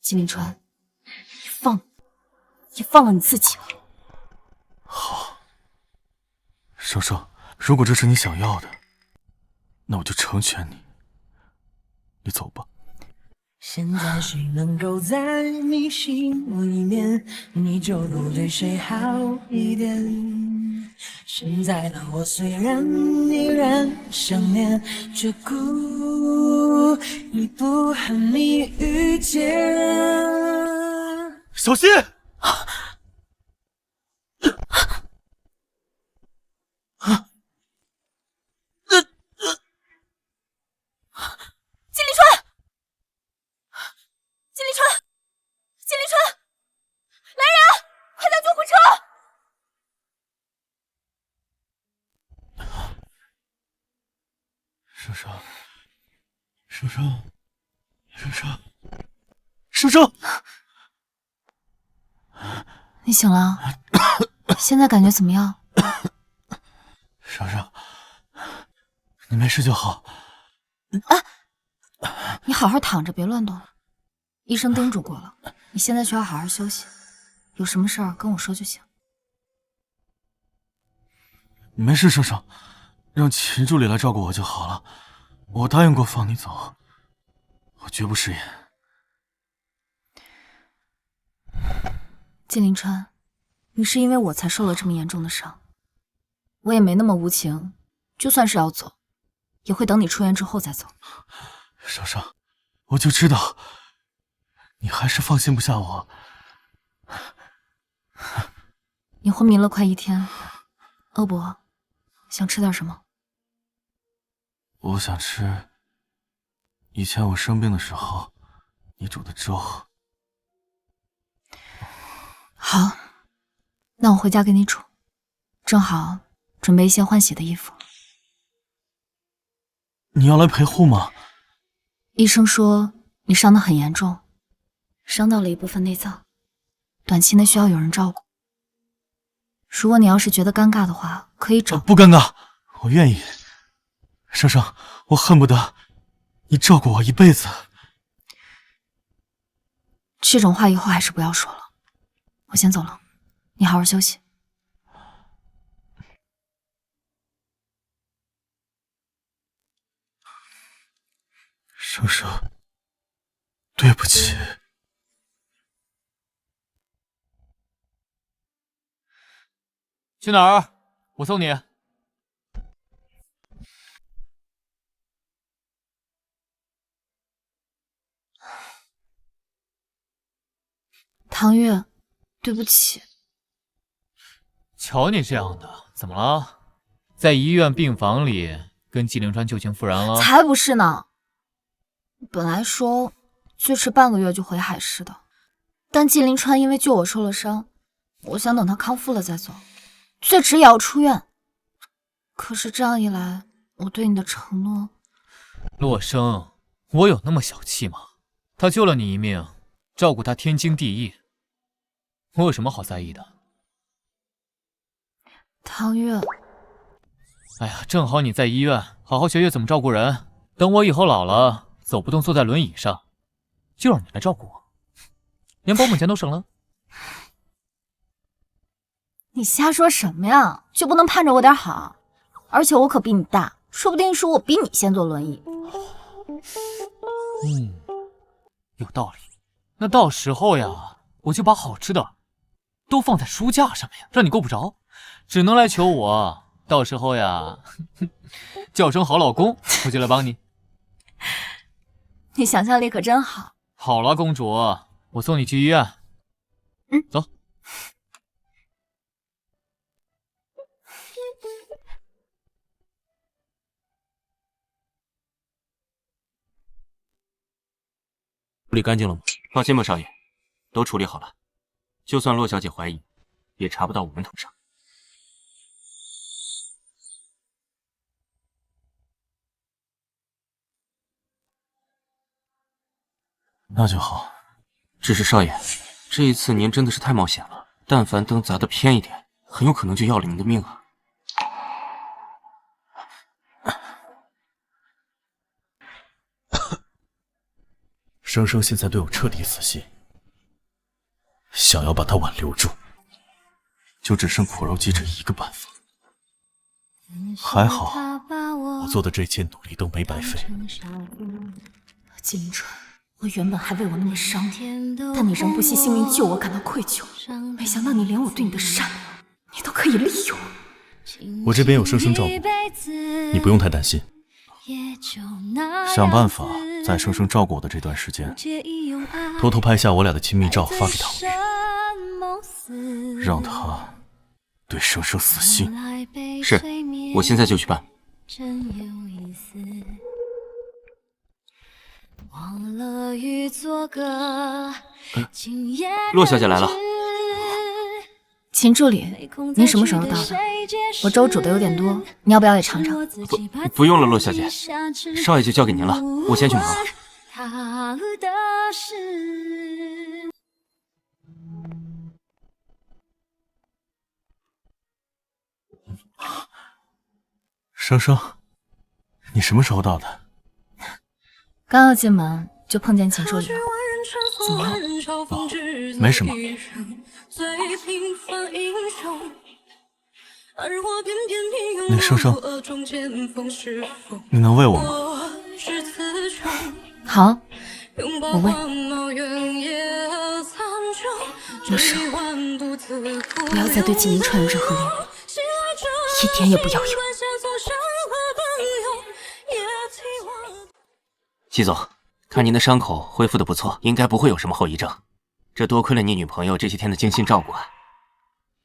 季凌川，你放了你自己吧。好，生生，如果这是你想要的，那我就成全你。你走吧。现在谁能够在你心里面，你就多对谁好一点。现在的我虽然依然想念，却故意不和你遇见。小心！季凌川，季凌川，季凌川，来人，快叫救护车！生生，生生，生生，生生，你醒了？现在感觉怎么样？生生，你没事就好。你好好躺着，别乱动。医生叮嘱过了，你现在需要好好休息，有什么事儿跟我说就行。没事，生生，让秦助理来照顾我就好了。我答应过放你走，我绝不食言。季凌川，你是因为我才受了这么严重的伤，我也没那么无情，就算是要走，也会等你出院之后再走。生生，我就知道你还是放心不下我。你昏迷了快1天，饿不饿？想吃点什么？我想吃以前我生病的时候你煮的粥。好，那我回家给你煮，正好准备一些换洗的衣服。你要来陪护吗？医生说你伤得很严重，伤到了一部分内脏，短期内需要有人照顾。如果你要是觉得尴尬的话，可以找。不尴尬，我愿意。生生，我恨不得你照顾我一辈子。这种话以后还是不要说了。我先走了，你好好休息。生生，对不起。去哪儿？我送你。唐月，对不起。瞧你这样的，怎么了？在医院病房里跟季凌川旧情复燃了？才不是呢！本来说最迟半个月就回海市的，但季凌川因为救我受了伤，我想等他康复了再走，最迟也要出院。可是这样一来，我对你的承诺……洛生，我有那么小气吗？他救了你一命，照顾他天经地义，我有什么好在意的？唐月，哎呀，正好你在医院，好好学学怎么照顾人。等我以后老了，走不动，坐在轮椅上，就让你来照顾我，连保姆钱都省了。你瞎说什么呀？就不能盼着我点好？而且我可比你大，说不定是我比你先坐轮椅。有道理。那到时候呀，我就把好吃的都放在书架上面，让你够不着，只能来求我。到时候呀，叫声好老公，我就来帮你。你想象力可真好。好了，公主，我送你去医院。走。处理干净了吗？放心吧，少爷，都处理好了。就算洛小姐怀疑，也查不到我们头上。那就好。只是少爷，这一次您真的是太冒险了。但凡灯砸得偏一点，很有可能就要了您的命啊！生生现在对我彻底死心，想要把他挽留住，就只剩苦肉计这一个办法。还好，我做的这一切努力都没白费。季凌川，我原本还为我那么伤你，但你仍不惜性命救我，感到愧疚。没想到你连我对你的善良，你都可以利用。我这边有生生照顾，你不用太担心。想办法在生生照顾我的这段时间，偷偷拍下我俩的亲密照发给唐月，让他对生生死心。是，我现在就去办。洛小姐来了。秦助理，您什么时候到的？我粥煮的有点多，你要不要也尝尝？不用了，洛小姐，少爷就交给您了，我先去忙了。他的事。生生，你什么时候到的？刚要进门就碰见秦若雨了，怎么了？没什么。那生生，你能喂我吗？好，我喂。有手，不要再对纪凌川有任何联络，一点也不要有。季总，看您的伤口恢复的不错，应该不会有什么后遗症。这多亏了你女朋友这些天的精心照顾啊。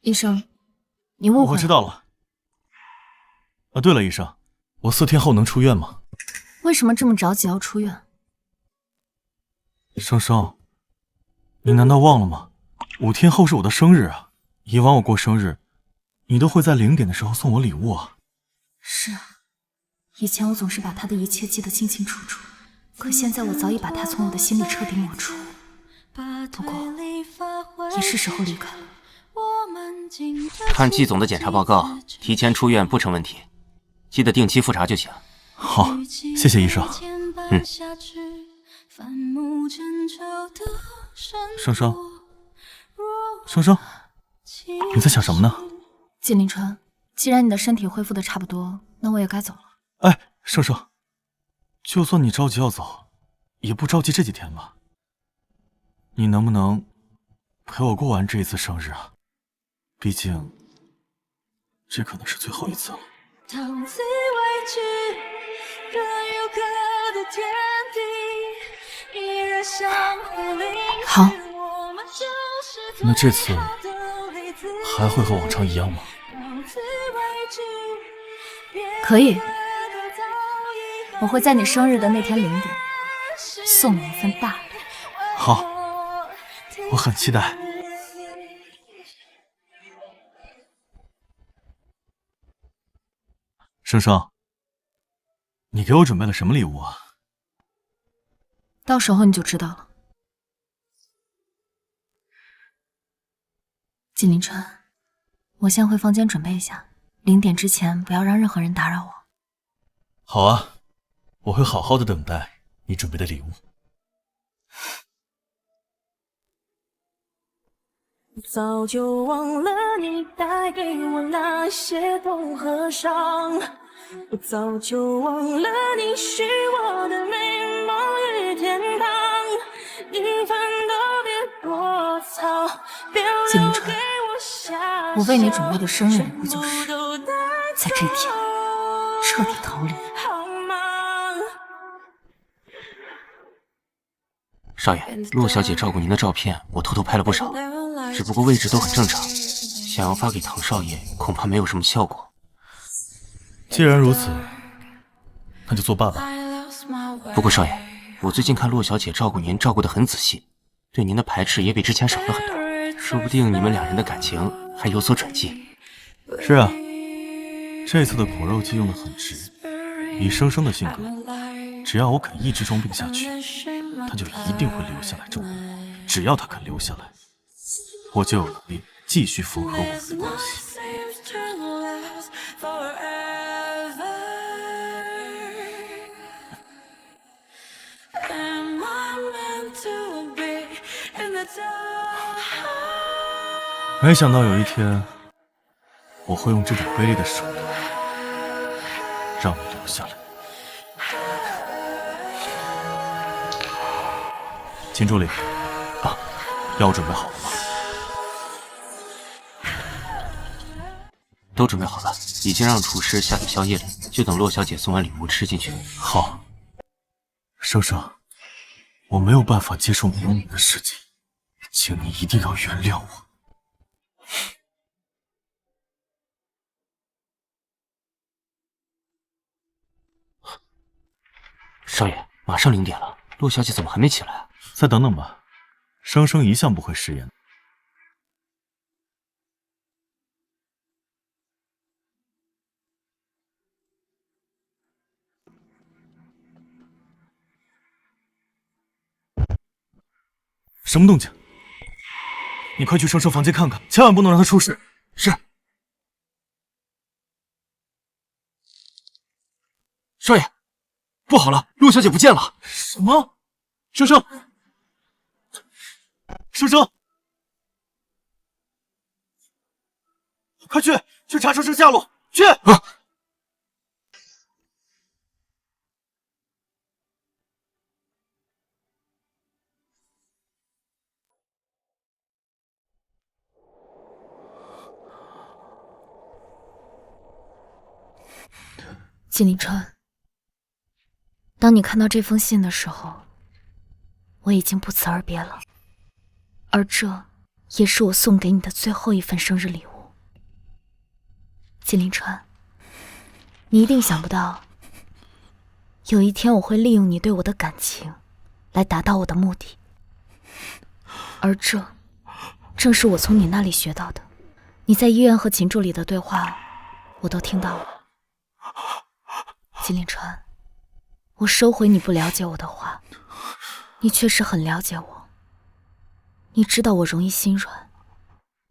医生，你误会了。我知道了。啊，对了，医生，我4天后能出院吗？为什么这么着急要出院？生生，你难道忘了吗？5天后是我的生日啊！以往我过生日，你都会在0点的时候送我礼物啊。是啊，以前我总是把他的一切记得清清楚楚，可现在我早已把他从我的心里彻底抹除。不过，也是时候离开了。看季总的检查报告，提前出院不成问题，记得定期复查就行。好，谢谢医生。生生，生生，你在想什么呢？纪凌川，既然你的身体恢复的差不多，那我也该走了。哎，生生，就算你着急要走，也不着急这几天吧。你能不能陪我过完这一次生日啊？毕竟，这可能是最后一次了。到此为止，各有各的天地，依然相互凝视。好，那这次还会和往常一样吗？可以，我会在你生日的那天0点送你一份大礼。好，我很期待。生生，你给我准备了什么礼物啊？到时候你就知道了。纪凌川，我先回房间准备一下，0点之前不要让任何人打扰我。好啊，我会好好的等待你准备的礼物。早就忘了你带给我那些痛和伤，我早就忘了你是我的美梦与天堂，一分都别躲藏，别留给我遐想。我为你准备的生日礼物就是在这天彻底逃离。少爷，洛小姐照顾您的照片，我偷偷拍了不少，只不过位置都很正常，想要发给唐少爷，恐怕没有什么效果。既然如此，那就作罢吧。不过少爷，我最近看洛小姐照顾您照顾得很仔细，对您的排斥也比之前少了很多，说不定你们2人的感情还有所转机。是啊，这次的苦肉计用得很值。以生生的性格，只要我肯一直装病下去，他就一定会留下来照顾我。只要他肯留下来，我就有能力继续复合我们的关系。没想到有一天，我会用这种卑劣的手段让你留下来。秦助理，啊，药准备好了吗？都准备好了，已经让厨师下在宵夜里，就等洛小姐送完礼物吃进去。好，生生，我没有办法接受没有你的世界，请你一定要原谅我。少爷，马上0点了，洛小姐怎么还没起来啊？再等等吧，生生一向不会食言。什么动静？你快去盛盛房间看看，千万不能让他出事。是。少爷，不好了，陆小姐不见了！什么？盛盛，盛盛，快去查盛盛下落，去！啊！季凌川，当你看到这封信的时候，我已经不辞而别了，而这也是我送给你的最后一份生日礼物。季凌川，你一定想不到，有一天我会利用你对我的感情，来达到我的目的，而这正是我从你那里学到的。你在医院和秦助理的对话，我都听到了。季凌川，我收回你不了解我的话，你确实很了解我。你知道我容易心软，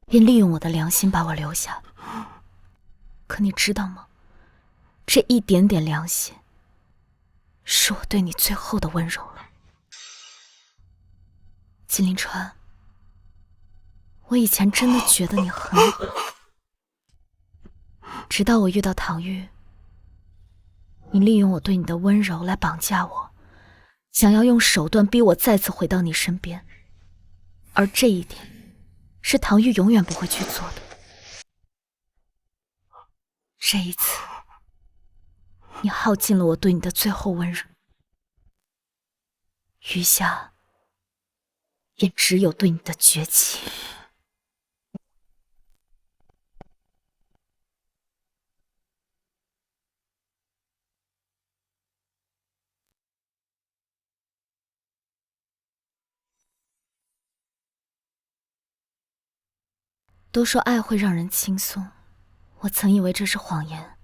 便利用我的良心把我留下。可你知道吗？这一点点良心，是我对你最后的温柔了。季凌川，我以前真的觉得你很好，直到我遇到唐玉。你利用我对你的温柔来绑架我，想要用手段逼我再次回到你身边，而这一点是唐玉永远不会去做的。这一次，你耗尽了我对你的最后温柔，余下也只有对你的绝情。都说爱会让人轻松，我曾以为这是谎言，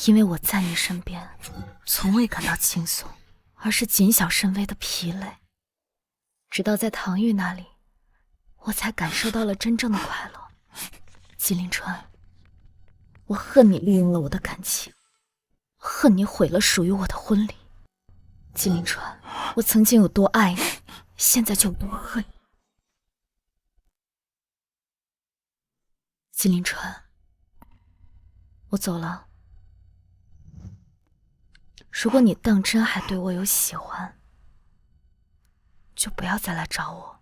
因为我在你身边，从未感到轻松，而是谨小慎微的疲累。直到在唐玉那里，我才感受到了真正的快乐。季凌川，我恨你利用了我的感情，恨你毁了属于我的婚礼。季凌川，我曾经有多爱你，现在就有多恨你。季凌川，我走了。如果你当真还对我有喜欢，就不要再来找我。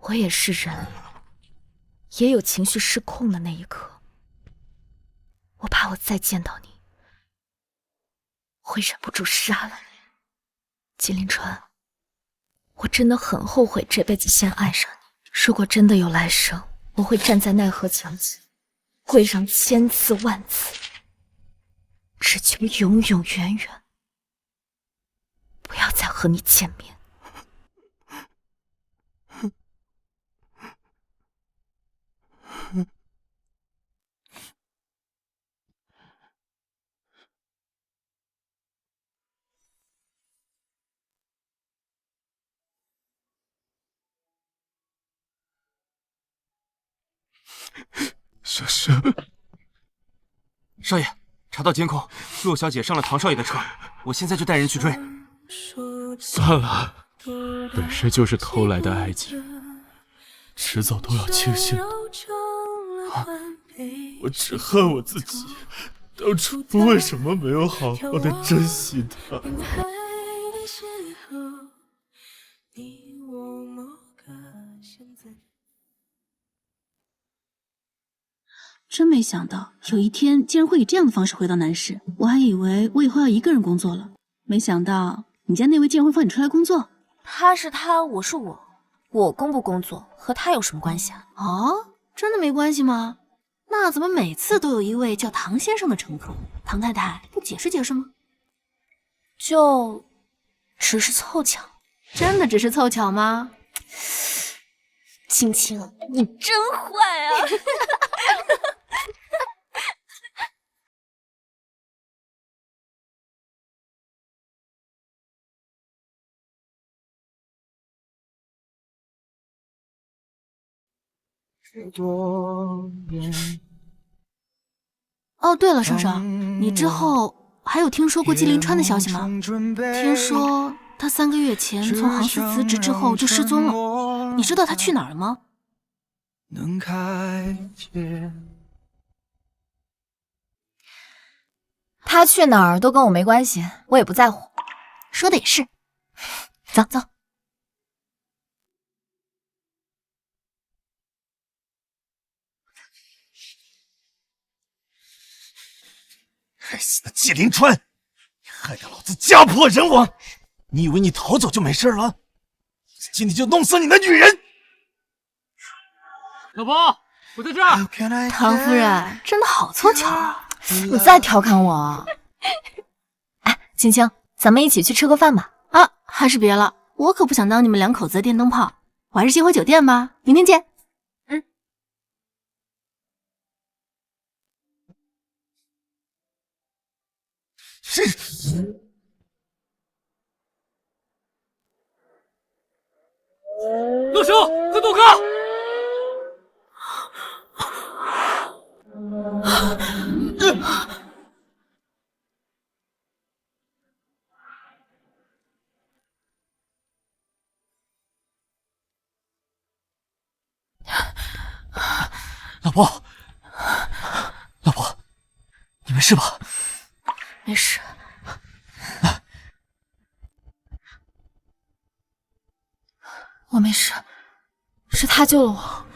我也是人，也有情绪失控的那一刻。我怕我再见到你，会忍不住杀了你。季凌川，我真的很后悔这辈子先爱上你。如果真的有来生，我会站在奈何桥前，跪上千次万次，只求永永远远不要再和你见面。生生，少爷，查到监控，洛小姐上了唐少爷的车，我现在就带人去追。算了，本身就是偷来的爱情，迟早都要清醒的。我只恨我自己，当初为什么没有好好的珍惜她？真没想到有一天竟然会以这样的方式回到南市，我还以为我以后要一个人工作了，没想到你家那位竟然会放你出来工作。他是他，我是我，我工不工作和他有什么关系啊？哦，真的没关系吗？那怎么每次都有一位叫唐先生的乘客？唐太太不解释解释吗？就只是凑巧。真的只是凑巧吗？青青，你真坏啊！哦，对了，生生，你之后还有听说过季凌川的消息吗？听说他3个月前从航司辞职之后就失踪了，你知道他去哪儿了吗？他去哪儿都跟我没关系，我也不在乎。说的也是，走走。该死的季凌川，你害得老子家破人亡！你以为你逃走就没事了？今天就弄死你的女人！老婆，我在这儿。唐夫人真的好凑巧啊！你再调侃我。哎，青青，咱们一起去吃个饭吧。啊，还是别了，我可不想当你们2口子的电灯泡，我还是先回酒店吧。明天见。陆生，快躲开！老婆，老婆，你没事吧？没事。我没事，是他救了我。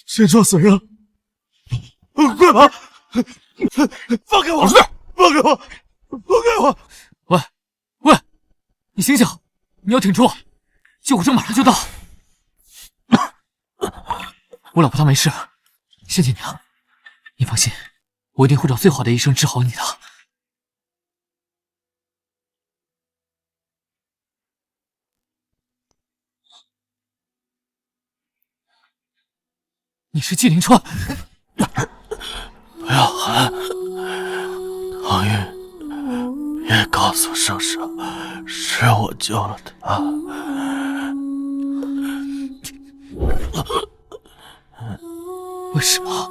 先撞死人了！快跑！放开我！放开我！放开我！喂，你醒醒，你要挺住，救护车马上就到。我老婆她没事，谢谢你啊，你放心，我一定会找最好的医生治好你的。你是季凌川，不要喊，唐玉，别告诉生生是我救了他。为什么？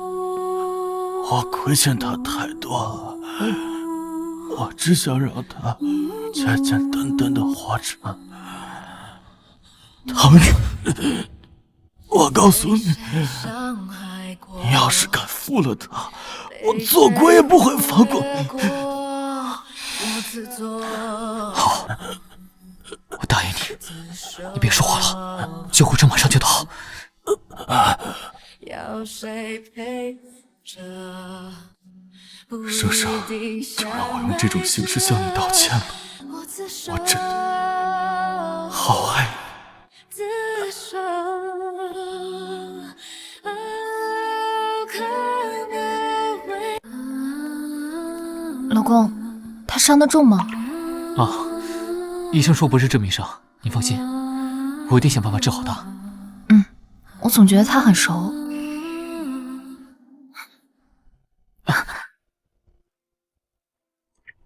我亏欠他太多了，我只想让他简简单单的活着。唐玉，我告诉你，你要是敢负了他，我做鬼也不会放过你。好，我答应你，你别说话了，救护车马上就到。生生，就让我用这种形式向你道歉吧，我真的好爱你。老公，他伤得重吗？啊，医生说不是致命伤，你放心，我一定想办法治好他。我总觉得他很熟。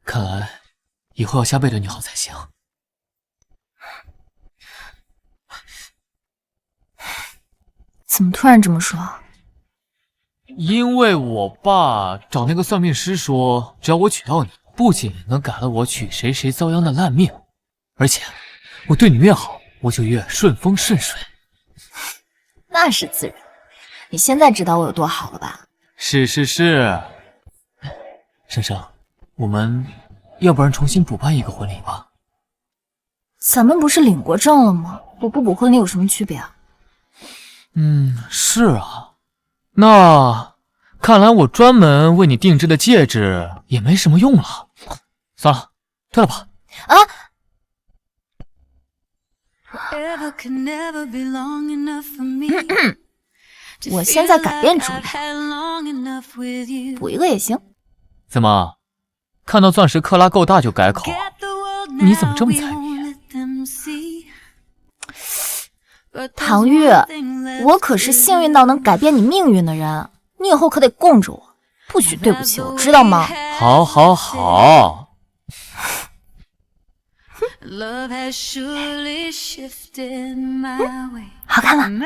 看来以后要加倍对你好才行。怎么突然这么说？因为我爸找那个算命师说，只要我娶到你，不仅能改了我娶谁谁遭殃的烂命，而且我对你越好，我就越顺风顺水。那是自然。你现在知道我有多好了吧？是。生生，我们要不然重新补办一个婚礼吧？咱们不是领过证了吗？补不补婚礼有什么区别啊？是啊。那看来我专门为你定制的戒指也没什么用了。算了，退了吧。啊！我现在改变主意，补一个也行。怎么，看到钻石克拉够大就改口？你怎么这么财迷？唐玉，我可是幸运到能改变你命运的人，你以后可得供着我，不许对不起我，知道吗？好，好，好。好看吗？